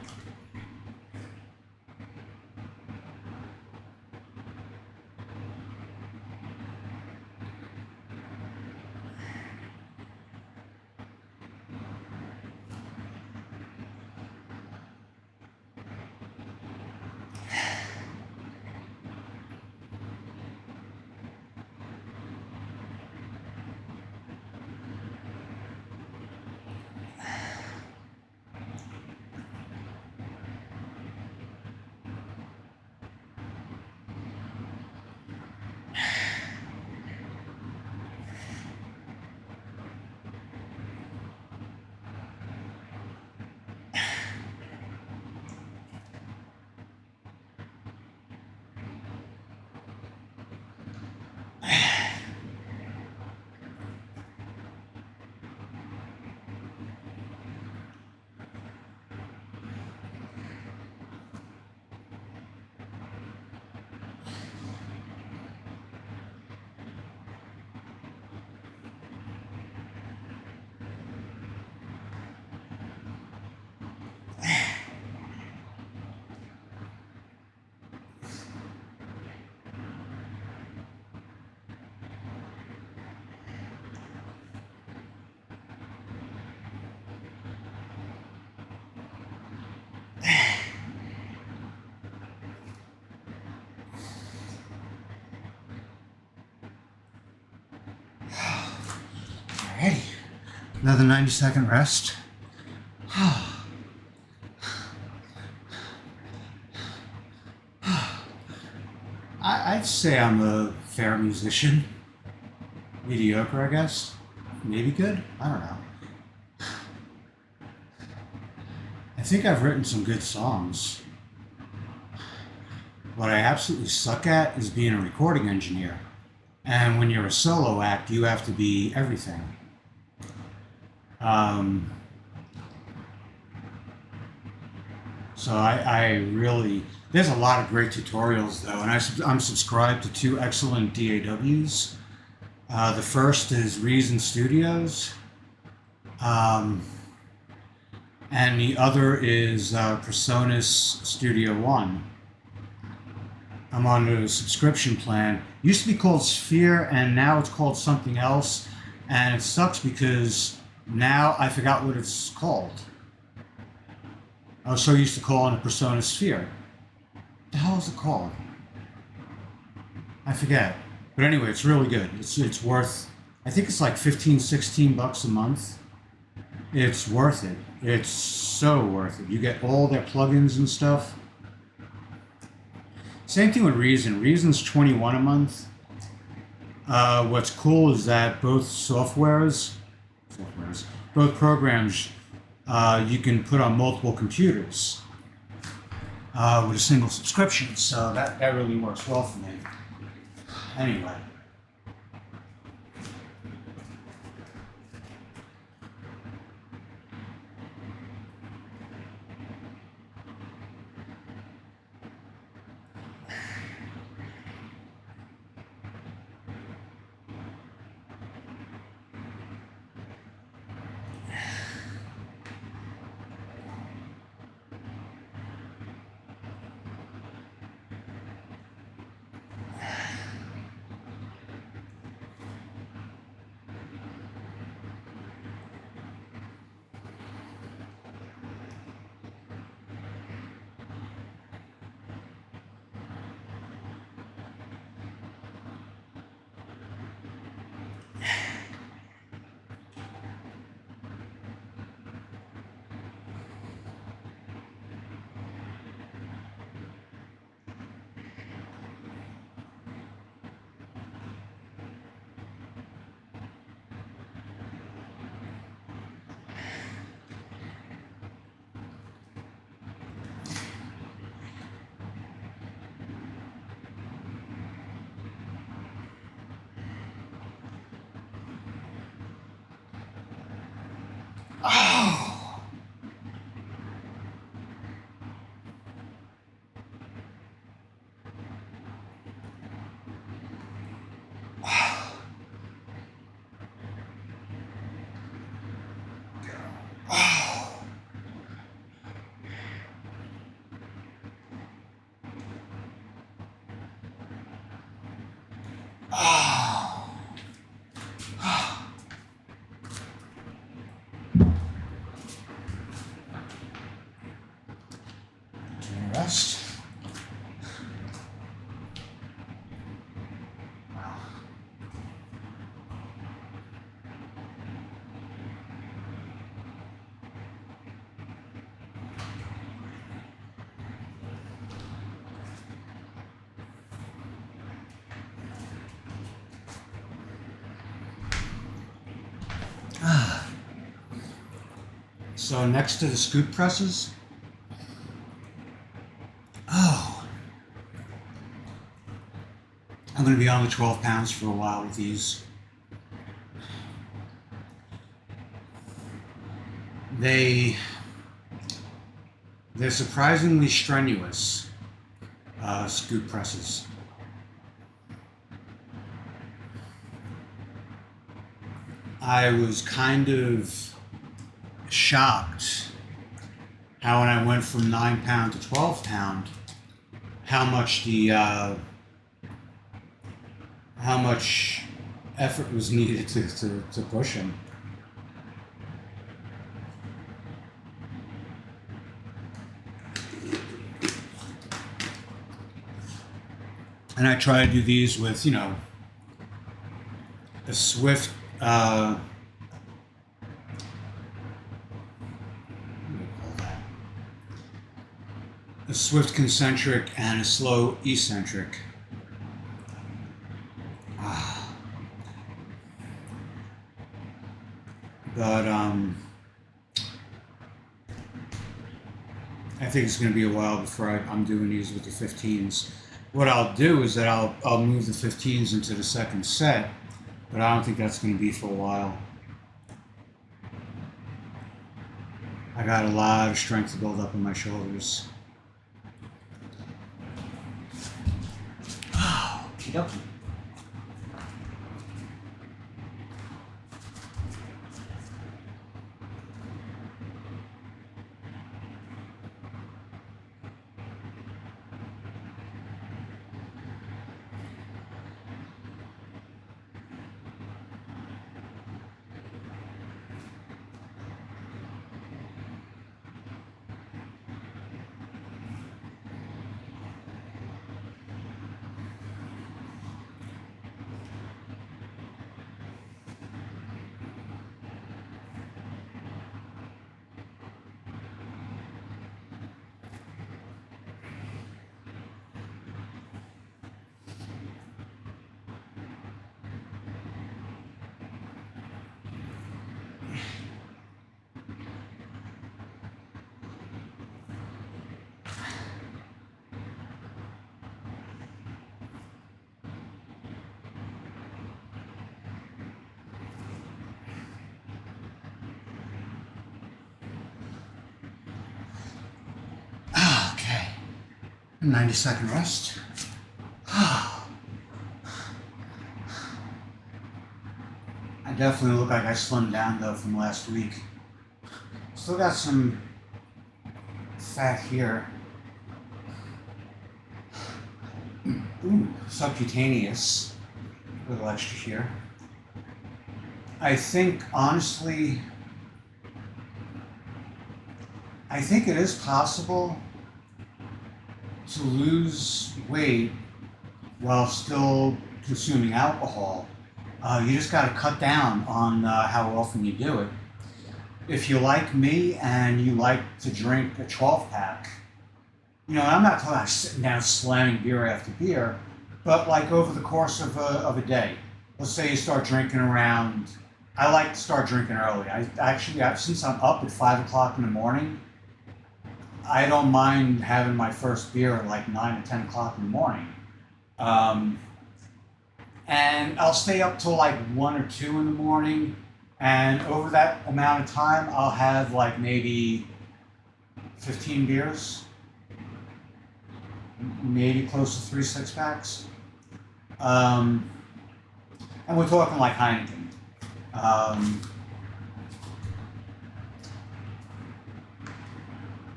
Alrighty, another 90-second rest. I'd say I'm a fair musician. Mediocre, I guess. Maybe good? I don't know. I think I've written some good songs. What I absolutely suck at is being a recording engineer. And when you're a solo act, you have to be everything. So I really, there's a lot of great tutorials though, and I'm subscribed to 2 excellent DAWs. The first is Reason Studios, and the other is Presonus Studio One. I'm on a subscription plan. Used to be called Sphere, and now it's called something else, and it sucks because now I forgot what it's called. I was so used to calling it Persona Sphere. What the hell is it called? I forget. But anyway, it's really good. It's worth, I think it's like 15, 16 bucks a month. It's worth it. It's so worth it. You get all their plugins and stuff. Same thing with Reason. Reason's 21 a month. What's cool is that both programs, you can put on multiple computers with a single subscription. So that really works well for me. Anyway. Oh. Rest. So next to the scoop presses, I'm going to be on the 12 pounds for a while with these. They're surprisingly strenuous scoop presses. I was kind of shocked how when I went from 9 pound to 12 pound, how much effort was needed to push him. And I try to do these with, a swift, what do you call that? A swift concentric and a slow eccentric. But I think it's going to be a while before I'm doing these with the 15s. What I'll do is that I'll move the 15s into the second set, but I don't think that's going to be for a while. I got a lot of strength to build up in my shoulders. Oh, okey-dokey. 90-second rest. I definitely look like I slimmed down though from last week. Still got some fat here. Ooh, subcutaneous. A little extra here. I think, honestly, it is possible to lose weight while still consuming alcohol. You just got to cut down on how often you do it. If you're like me and you like to drink a 12-pack, I'm not talking about sitting down slamming beer after beer, but like over the course of a day. Let's say you start drinking around, I like to start drinking early. Since I'm up at 5 o'clock in the morning, I don't mind having my first beer at like 9 or 10 o'clock in the morning. And I'll stay up till like 1 or 2 in the morning. And over that amount of time, I'll have like maybe 15 beers, maybe close to 3 6-packs. And we're talking like Heineken.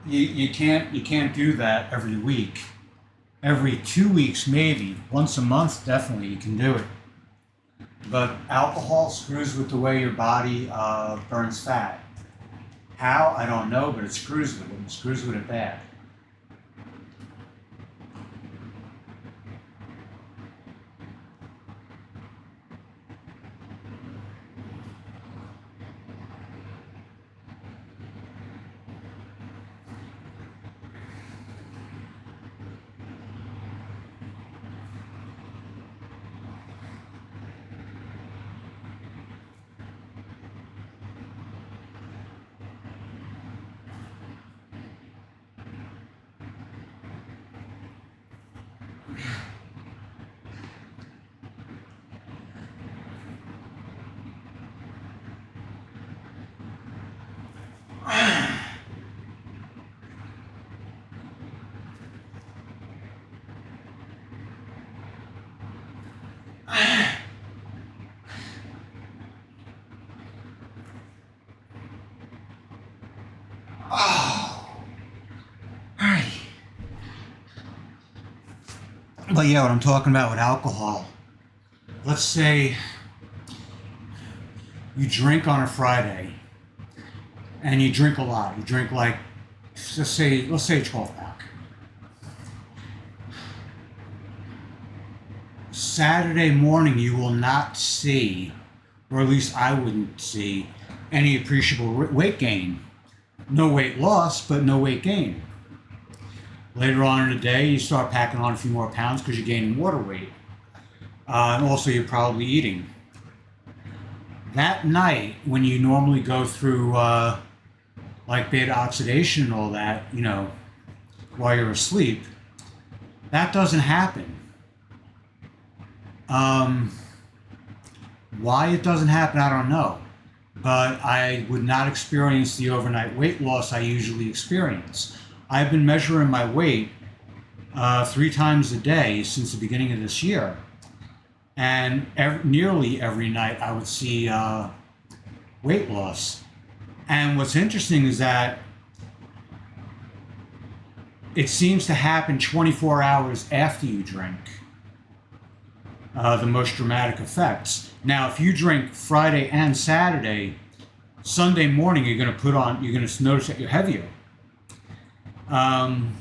You can't do that every week. Every 2 weeks, maybe. Once a month, definitely, you can do it. But alcohol screws with the way your body burns fat. How? I don't know, but it screws with it. It screws with it bad. But yeah, what I'm talking about with alcohol. Let's say you drink on a Friday, and you drink a lot. You drink like, let's say a 12-pack. Saturday morning, you will not see, or at least I wouldn't see, any appreciable weight gain. No weight loss, but no weight gain. Later on in the day, you start packing on a few more pounds because you're gaining water weight. And also, you're probably eating. That night, when you normally go through like beta oxidation and all that, while you're asleep, that doesn't happen. Why it doesn't happen, I don't know. But I would not experience the overnight weight loss I usually experience. I've been measuring my weight 3 times a day since the beginning of this year. And nearly every night I would see weight loss. And what's interesting is that it seems to happen 24 hours after you drink. The most dramatic effects. Now, if you drink Friday and Saturday, Sunday morning you're going to notice that you're heavier. And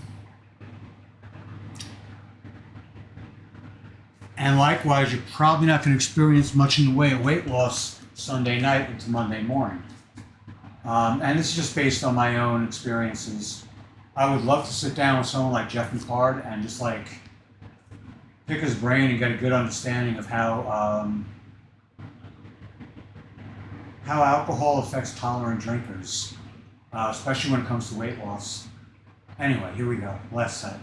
likewise, you're probably not going to experience much in the way of weight loss Sunday night into Monday morning. And this is just based on my own experiences. I would love to sit down with someone like Jeff McCard and just like pick his brain and get a good understanding of how alcohol affects tolerant drinkers, especially when it comes to weight loss. Anyway, here we go. Last set.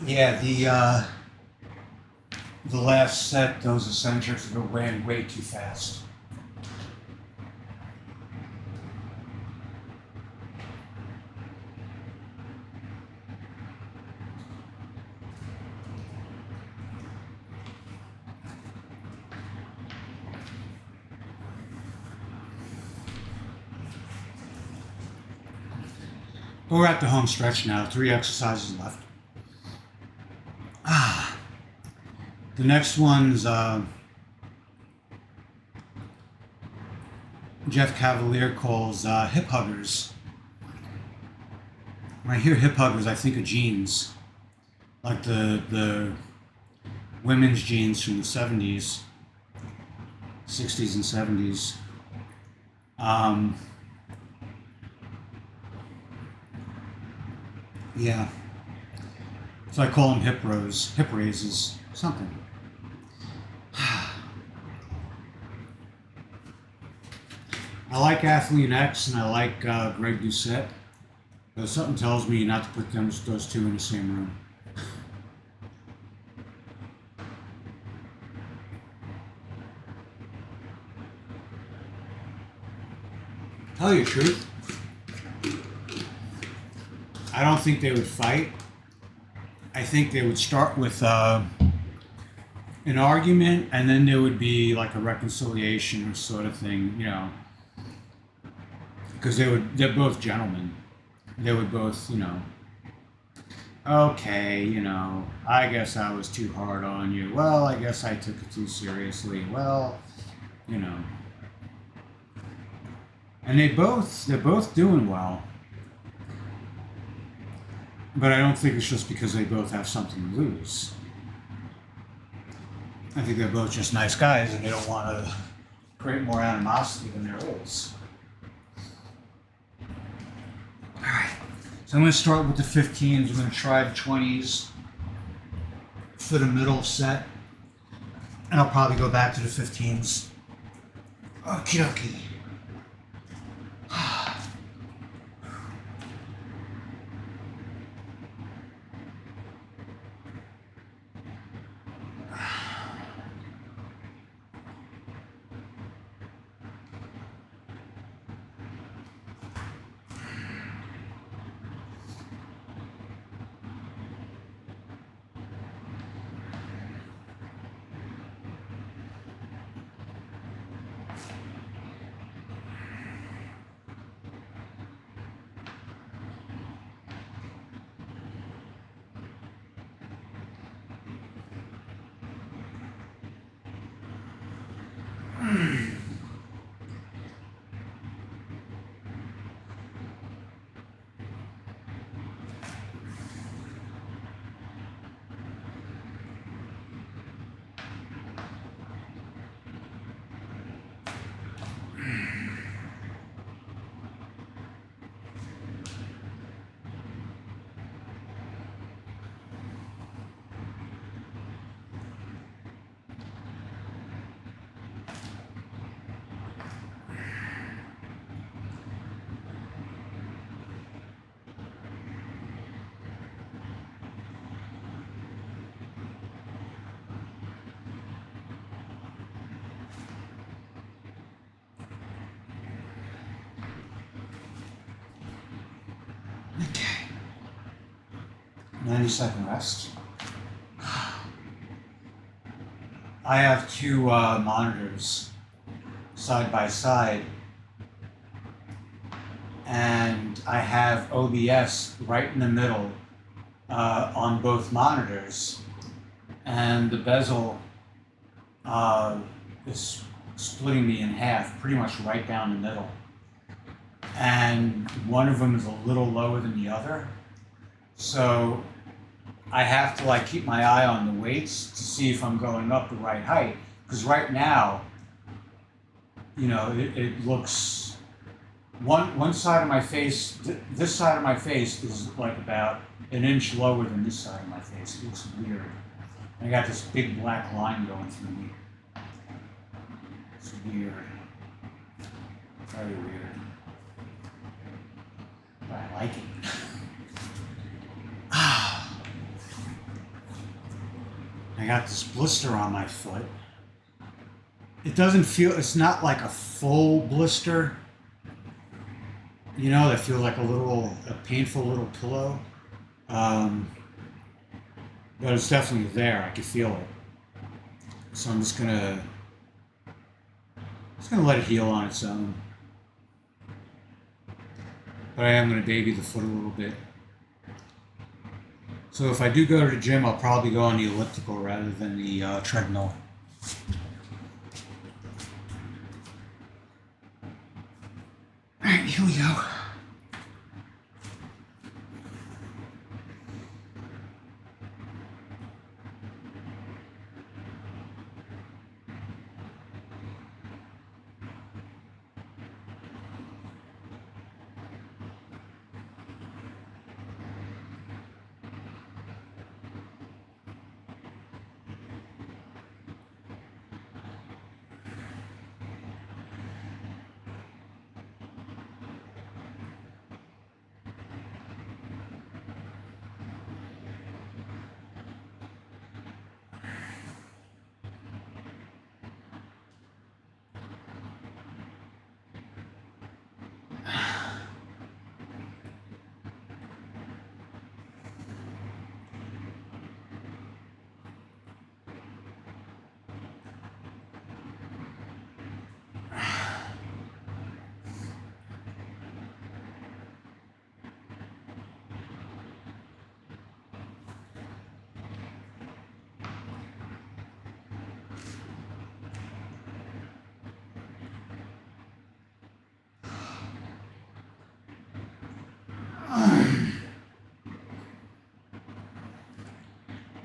Yeah, the last set, those eccentrics were way too fast. But we're at the home stretch now. 3 exercises left. The next one's Jeff Cavalier calls hip huggers. When I hear hip huggers, I think of jeans, like the women's jeans from the 70s, 60s and 70s. Yeah. So I call them hip raises, something. I like Athlete X and I like Greg Doucette, but something tells me not to put those two in the same room. Tell you the truth, I don't think they would fight. I think they would start with an argument, and then there would be like a reconciliation sort of thing, you know, because they're both gentlemen. They would both, you know, okay, you know, I guess I was too hard on you. Well, I guess I took it too seriously. Well, you know. And they're both doing well. But I don't think it's just because they both have something to lose. I think they're both just nice guys and they don't want to create more animosity than there is. Alright, so I'm going to start with the 15s. I'm going to try the 20s for the middle set. And I'll probably go back to the 15s. Okie dokie. Okay. 90-second rest. I have two monitors side by side, and I have OBS right in the middle on both monitors, and the bezel is splitting me in half, pretty much right down the middle. And one of them is a little lower than the other. So I have to like keep my eye on the weights to see if I'm going up the right height. Because right now, you know, it looks, one side of my face, this side of my face is like about an inch lower than this side of my face. It looks weird. I got this big black line going through me. It's weird. Very weird. But I like it. got this blister on my foot. It doesn't feel, it's not like a full blister, you know, that feels like a painful little pillow. Um, but it's definitely there. I can feel it. So I'm just gonna let it heal on its own. But I am gonna baby the foot a little bit. So if I do go to the gym, I'll probably go on the elliptical rather than the treadmill. All right, here we go.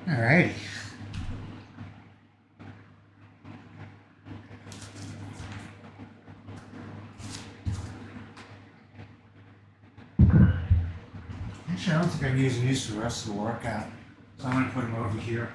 Alrighty. Actually, I don't think I'm using these for the rest of the workout. So I'm going to put them over here.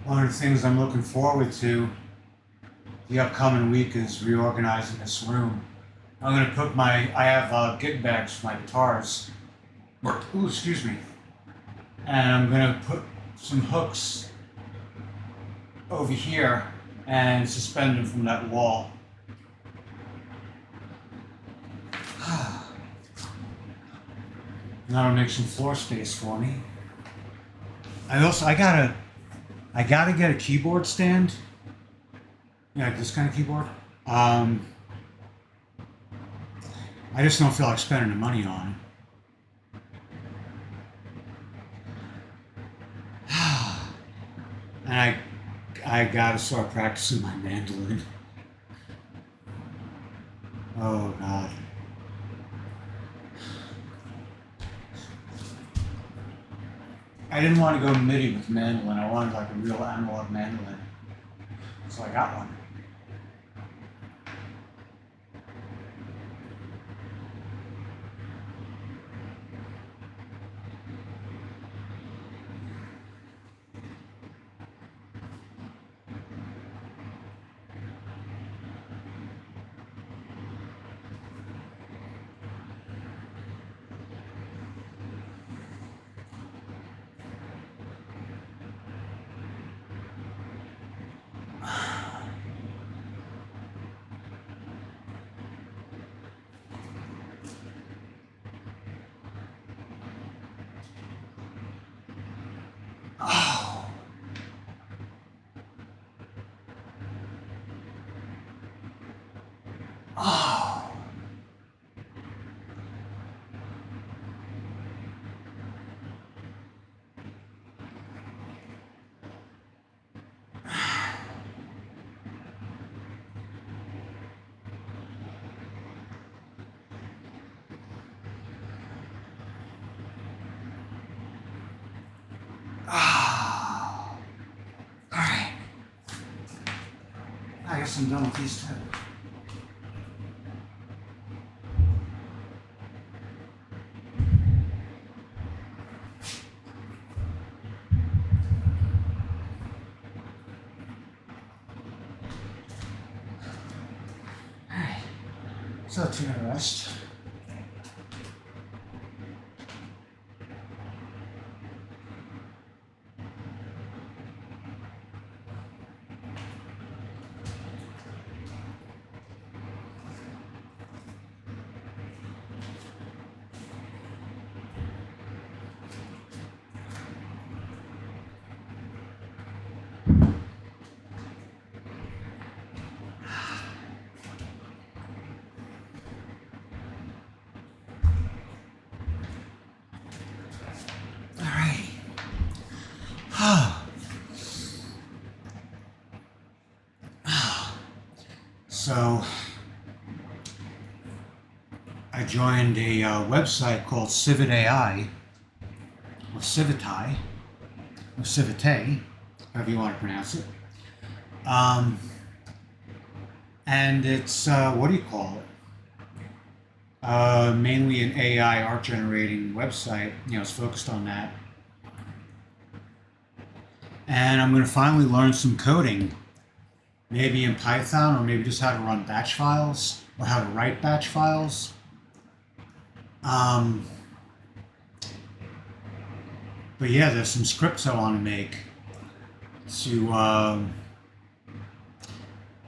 One of the things I'm looking forward to the upcoming week is reorganizing this room. I'm going to put I have gig bags for my guitars. Ooh, excuse me. And I'm going to put some hooks over here and suspend them from that wall. That'll make some floor space for me. I gotta get a keyboard stand. Yeah, this kind of keyboard. I just don't feel like spending the money on it. And I gotta start practicing my mandolin. Oh God. I didn't want to go MIDI with mandolin. I wanted like a real analog mandolin. So I got one. Oh. Oh. Oh. All right. I guess I'm done with these two. So 2-minute rest. So I joined a website called Civit AI, or Civitai, or Civite, however you want to pronounce it. And it's, what do you call it? Mainly an AI art generating website. It's focused on that. And I'm going to finally learn some coding. Maybe in Python, or maybe just how to run batch files, or how to write batch files. But yeah, there's some scripts I want to make to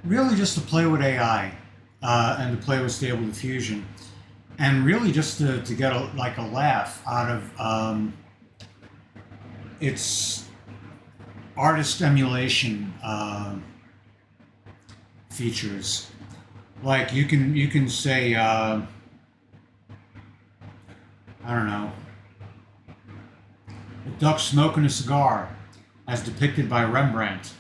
really just to play with AI and to play with Stable Diffusion, and really just to get a laugh out of its artist emulation features. Like you can say I don't know, a duck smoking a cigar as depicted by Rembrandt,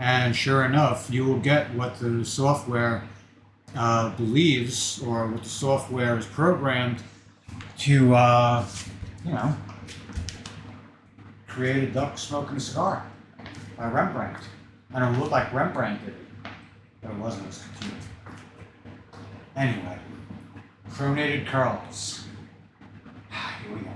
and sure enough you will get what the software believes, or what the software is programmed to create a duck smoking a cigar by Rembrandt. And it would look like Rembrandt did it. But it wasn't, it was computer. Anyway, pronated curls. Here we go.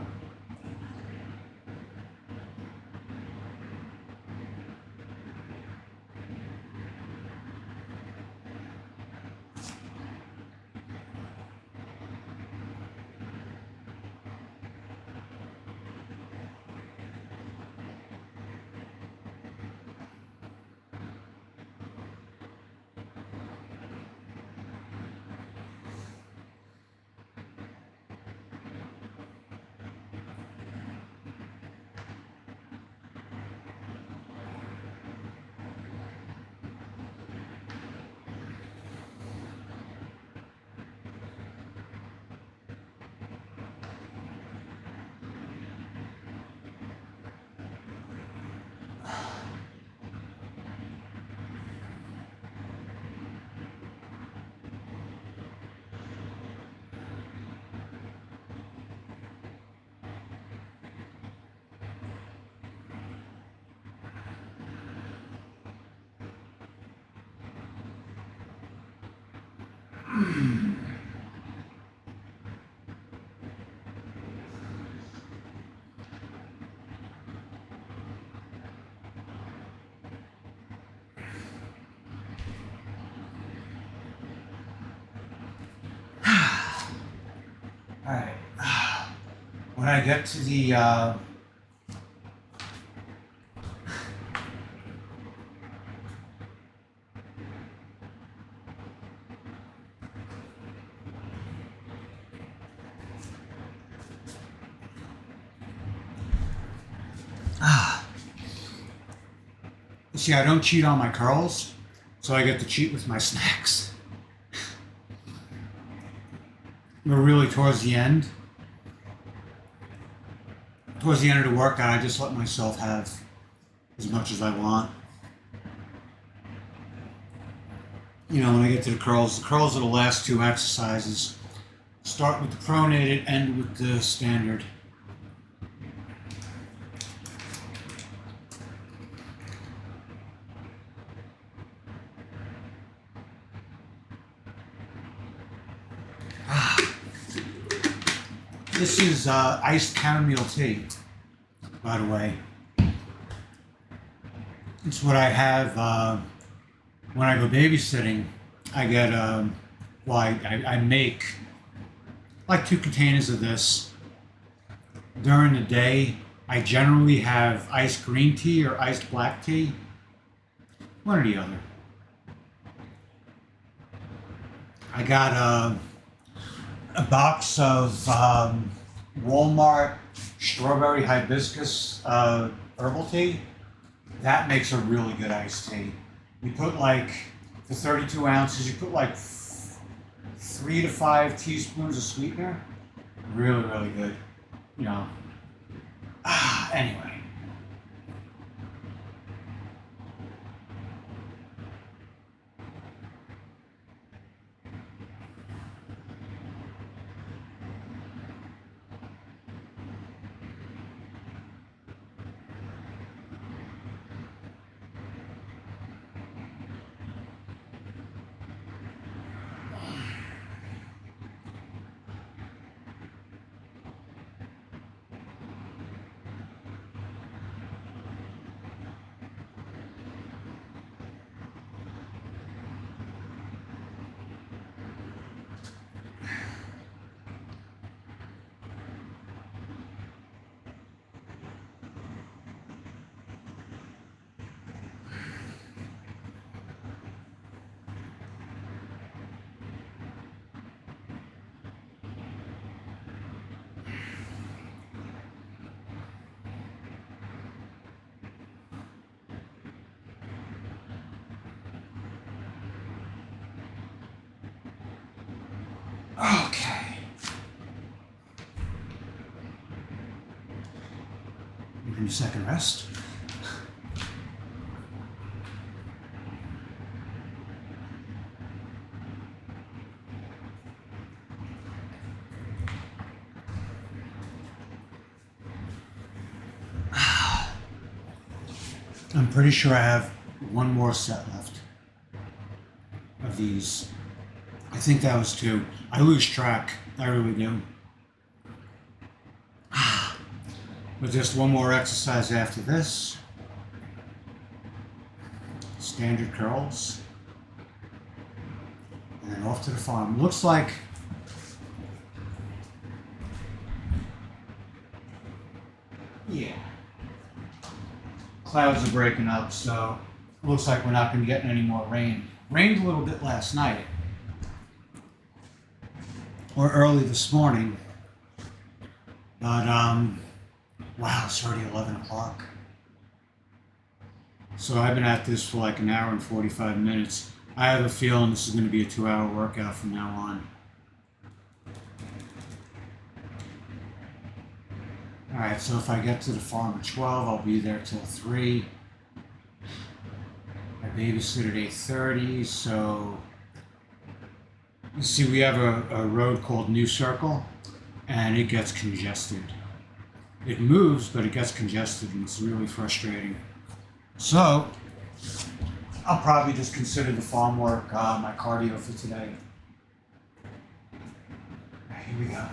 Alright, when I get to the see, I don't cheat on my curls, so I get to cheat with my snacks. But really, towards the end of the workout, I just let myself have as much as I want. When I get to the curls are the last two exercises. Start with the pronated, end with the standard. This is iced chamomile tea, by the way. It's what I have when I go babysitting. I get well, I make like 2 containers of this. During the day, I generally have iced green tea or iced black tea, one or the other. I got a box of Walmart strawberry hibiscus herbal tea. That makes a really good iced tea. You put like, for 32 ounces, you put like 3 to 5 teaspoons of sweetener. Really, really good. You know. Anyway. Okay. Give me a second rest. I'm pretty sure I have one more set left of these. I think that was 2. I lose track. I really do. But just one more exercise after this. Standard curls. And then off to the farm. Looks like clouds are breaking up, so it looks like we're not going to get any more rain. Rained a little bit last night, or early this morning, but wow, it's already 11 o'clock. So I've been at this for like an hour and 45 minutes. I have a feeling this is going to be a 2-hour workout from now on. Alright, so if I get to the farm at 12, I'll be there till 3. I babysit at 8:30, so you see we have a road called New Circle, and it gets congested. It moves, but it gets congested, and it's really frustrating. So, I'll probably just consider the farm work my cardio for today. Here we go.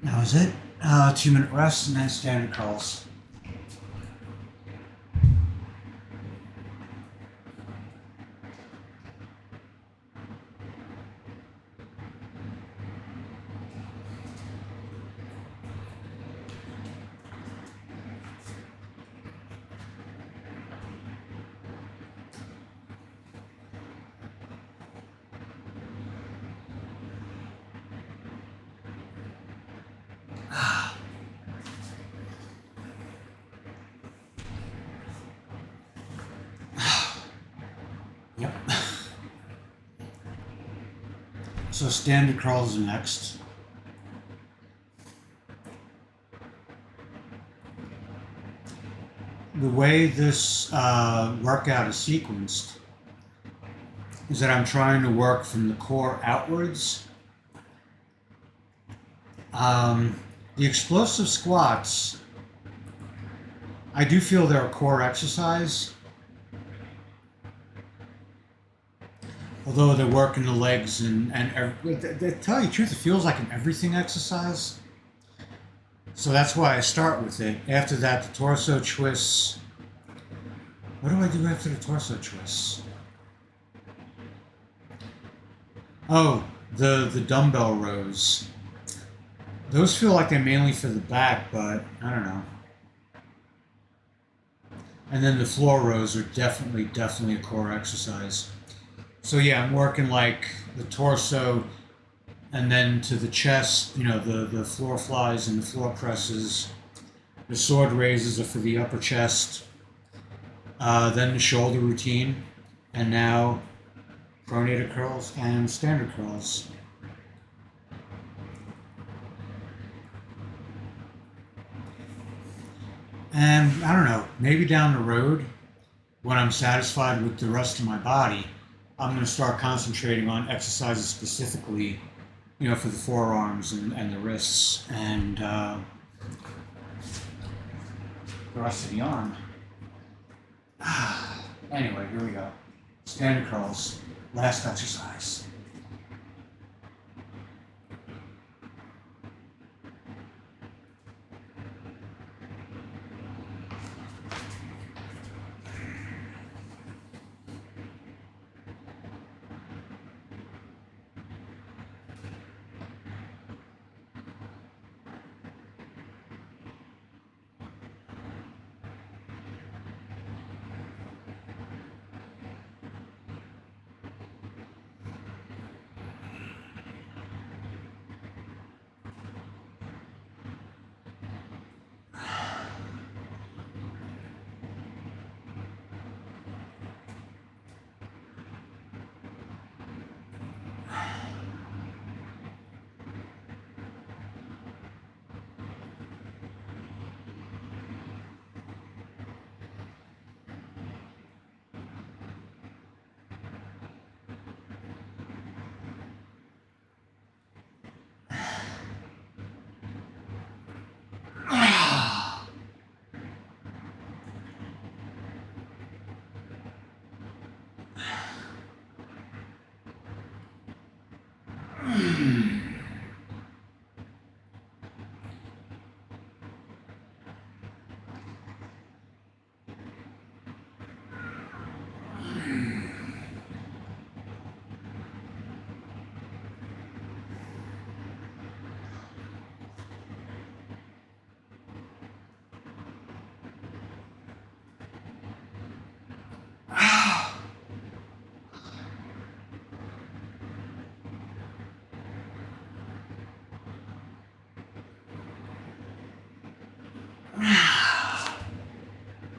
That was it. 2-minute rest and then standard curls. Yep. So standard curls next. The way this workout is sequenced is that I'm trying to work from the core outwards. The explosive squats, I do feel they're a core exercise. Although they're working the legs to tell you the truth, it feels like an everything exercise. So that's why I start with it. After that, the torso twists. What do I do after the torso twists? Oh, the dumbbell rows. Those feel like they're mainly for the back, but I don't know. And then the floor rows are definitely a core exercise. So yeah, I'm working like the torso and then to the chest, the floor flies and the floor presses. The sword raises are for the upper chest. Then the shoulder routine. And now pronator curls and standard curls. And I don't know, maybe down the road, when I'm satisfied with the rest of my body, I'm going to start concentrating on exercises specifically, for the forearms and the wrists and the rest of the arm. Anyway, here we go. Standard curls, last exercise.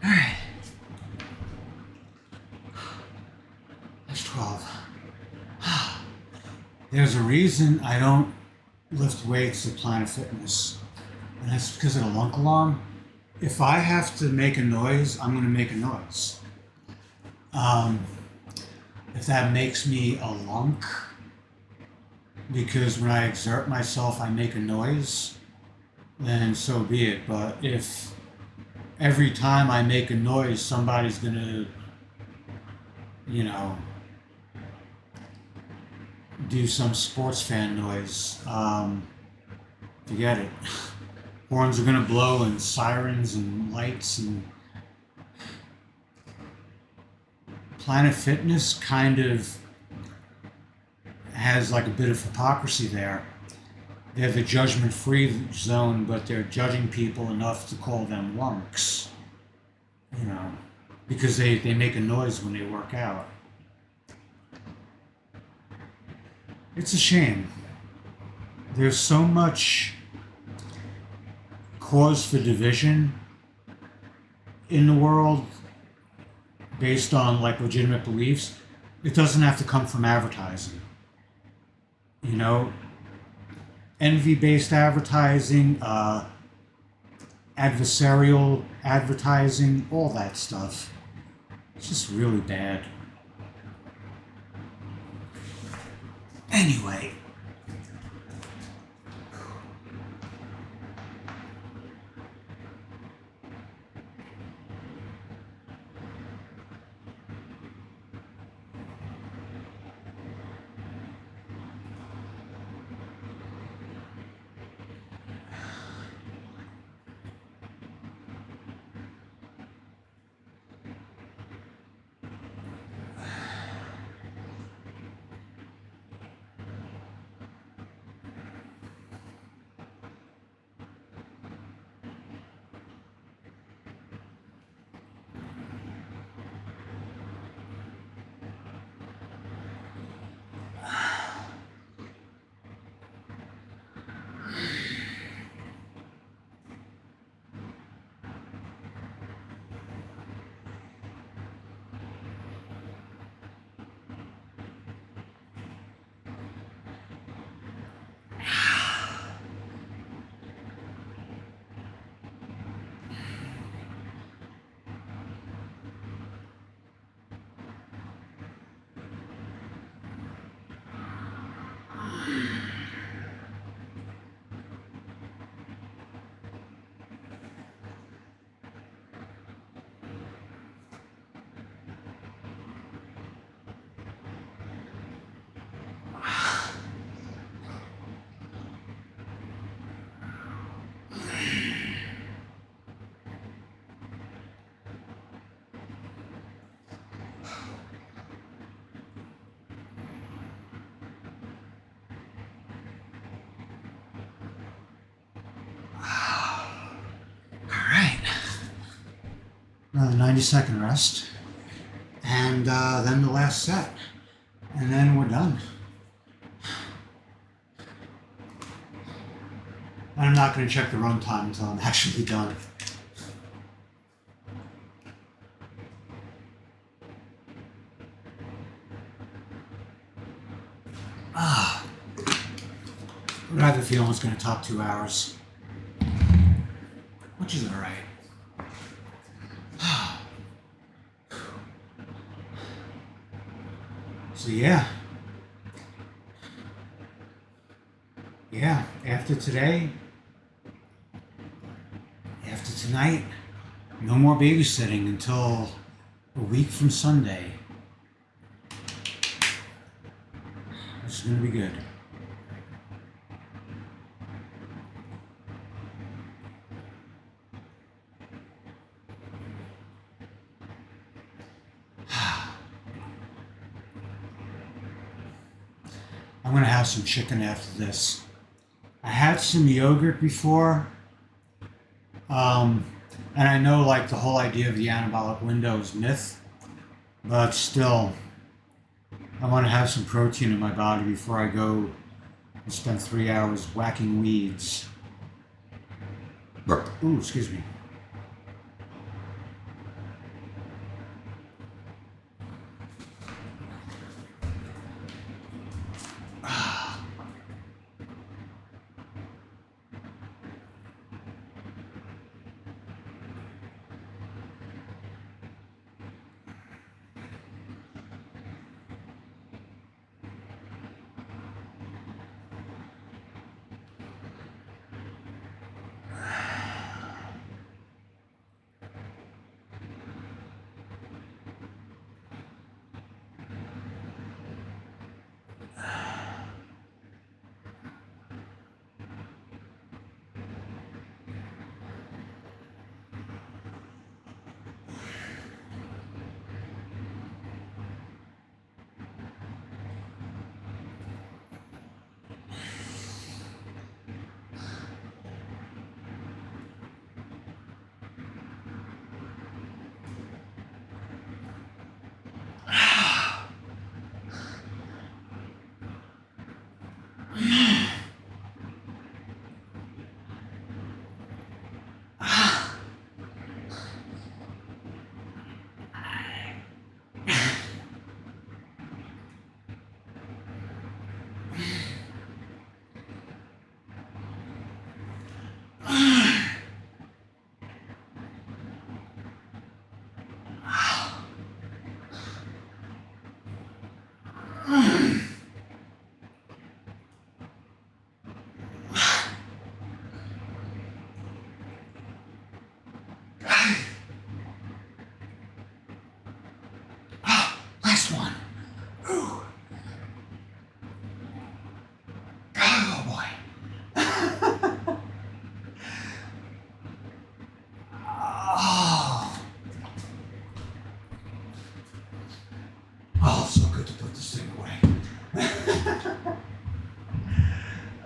Alright. That's 12. There's a reason I don't lift weights at Planet Fitness, and that's because of the lunk alarm. If I have to make a noise, I'm going to make a noise. If that makes me a lunk, because when I exert myself I make a noise, then so be it. But if every time I make a noise somebody's going to, do some sports fan noise, forget it. Horns are going to blow and sirens and lights, and Planet Fitness kind of has like a bit of hypocrisy there. They're the judgment-free zone, but they're judging people enough to call them lunks, because they make a noise when they work out. It's a shame. There's so much cause for division in the world based on like legitimate beliefs It doesn't have to come from advertising. You know, envy-based advertising, adversarial advertising, all that stuff. It's just really bad. Anyway. Another 90-second rest, and then the last set, and then we're done. I'm not going to check the run time until I'm actually done. But I have a feeling it's going to top 2 hours, which is all right. So yeah, after today, after tonight, no more babysitting until a week from Sunday. This is going to be good. I'm going to have some chicken after this. I had some yogurt before, and I know like the whole idea of the anabolic window is myth, but still, I want to have some protein in my body before I go and spend 3 hours whacking weeds. Ooh, excuse me.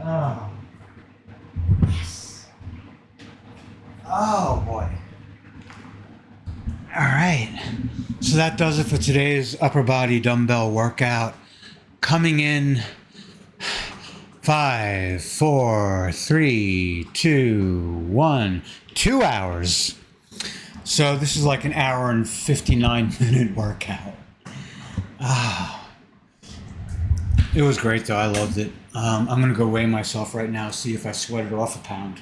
Oh, yes. Oh boy. All right. So that does it for today's upper body dumbbell workout. Coming in 5, 4, 3, 2, 1, 2 hours. So this is like an hour and 59-minute workout. It was great though. I loved it. I'm gonna go weigh myself right now, see if I sweated off a pound,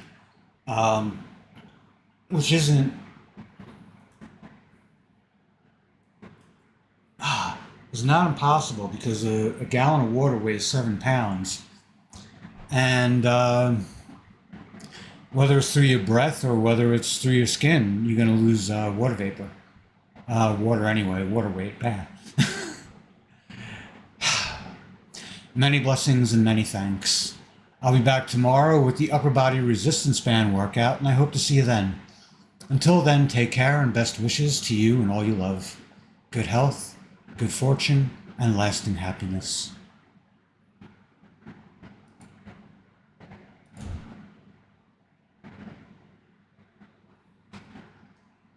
which isn't. It's not impossible because a gallon of water weighs 7 pounds, and whether it's through your breath or whether it's through your skin, you're gonna lose water vapor. Water anyway, water weight. Bad. Many blessings and many thanks. I'll be back tomorrow with the upper body resistance band workout, and I hope to see you then. Until then, take care and best wishes to you and all you love. Good health, good fortune, and lasting happiness.